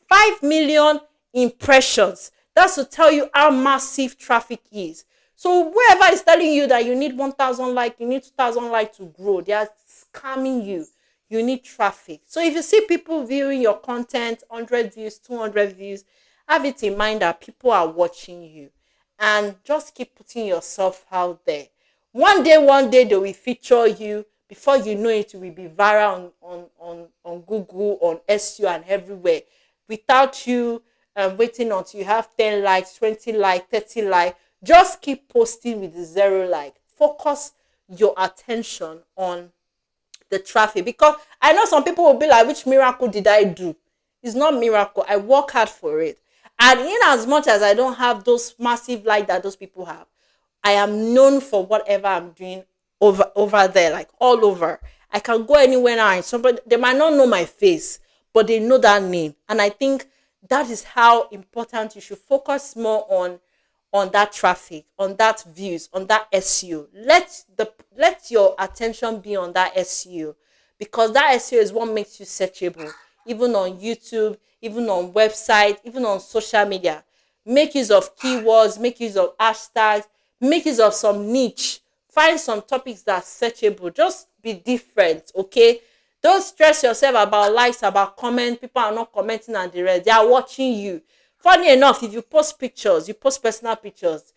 5 million impressions. That's to tell you how massive traffic is. So whoever is telling you that you need 1,000 like, you need 2,000 like to grow, they are scamming you. You need traffic. So if you see people viewing your content, 100 views, 200 views, have it in mind that people are watching you and just keep putting yourself out there. One day they will feature you. Before you know it, will be viral on Google, on SEO and everywhere without you waiting until you have 10 likes, 20 likes, 30 likes. Just keep posting with the zero like. Focus your attention on the traffic because I know some people will be like, which miracle did I do? It's not miracle. I work hard for it. And in as much as I don't have those massive like that those people have, I am known for whatever I'm doing over there, like all over. I can go anywhere now and somebody they might not know my face, but they know that name. And I think that is how important you should focus more on that traffic, on that views, on that SEO. Let your attention be on that SEO, because that SEO is what makes you searchable, even on YouTube, even on website, even on social media. Make use of keywords, make use of hashtags, make use of some niche. Find some topics that are searchable. Just be different, okay? Don't stress yourself about likes, about comments. People are not commenting and the rest. They are watching you. Funny enough, if you post pictures, you post personal pictures,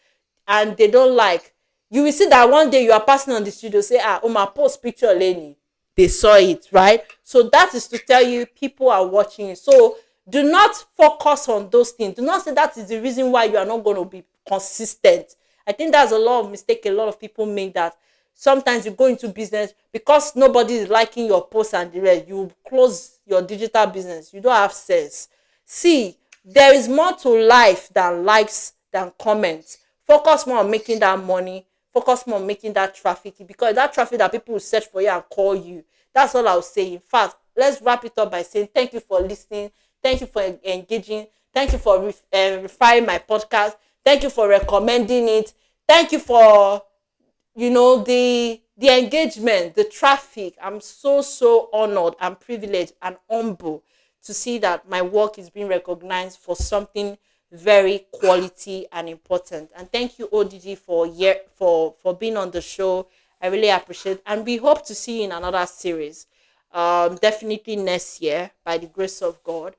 and they don't like, you will see that one day you are passing on the studio, say, ah, Oma, post picture, Lenny. They saw it, right? So that is to tell you people are watching you. So do not focus on those things. Do not say that is the reason why you are not going to be consistent. I think that's a lot of mistake a lot of people make, that sometimes you go into business because nobody is liking your post and the rest, you close your digital business, you don't have sense. See, there is more to life than likes, than comments. Focus more on making that money, focus more on making that traffic, because that traffic that people will search for you and call you. That's all I'll say. In fact, let's wrap it up by saying thank you for listening, thank you for engaging, thank you for refining my podcast, thank you for recommending it, thank you for, the engagement, the traffic. I'm so honored and privileged and humble to see that my work is being recognized for something very quality and important. And thank you, ODG, for being on the show. I really appreciate it. And we hope to see you in another series, definitely next year, by the grace of God.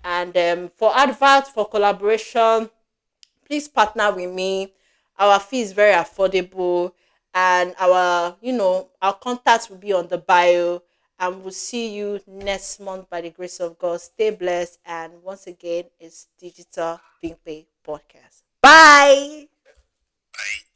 And for adverts, for collaboration, please partner with me. Our fee is very affordable, and our contacts will be on the bio. And we'll see you next month by the grace of God. Stay blessed, and once again, it's Digital Being Paid Podcast. Bye. Bye.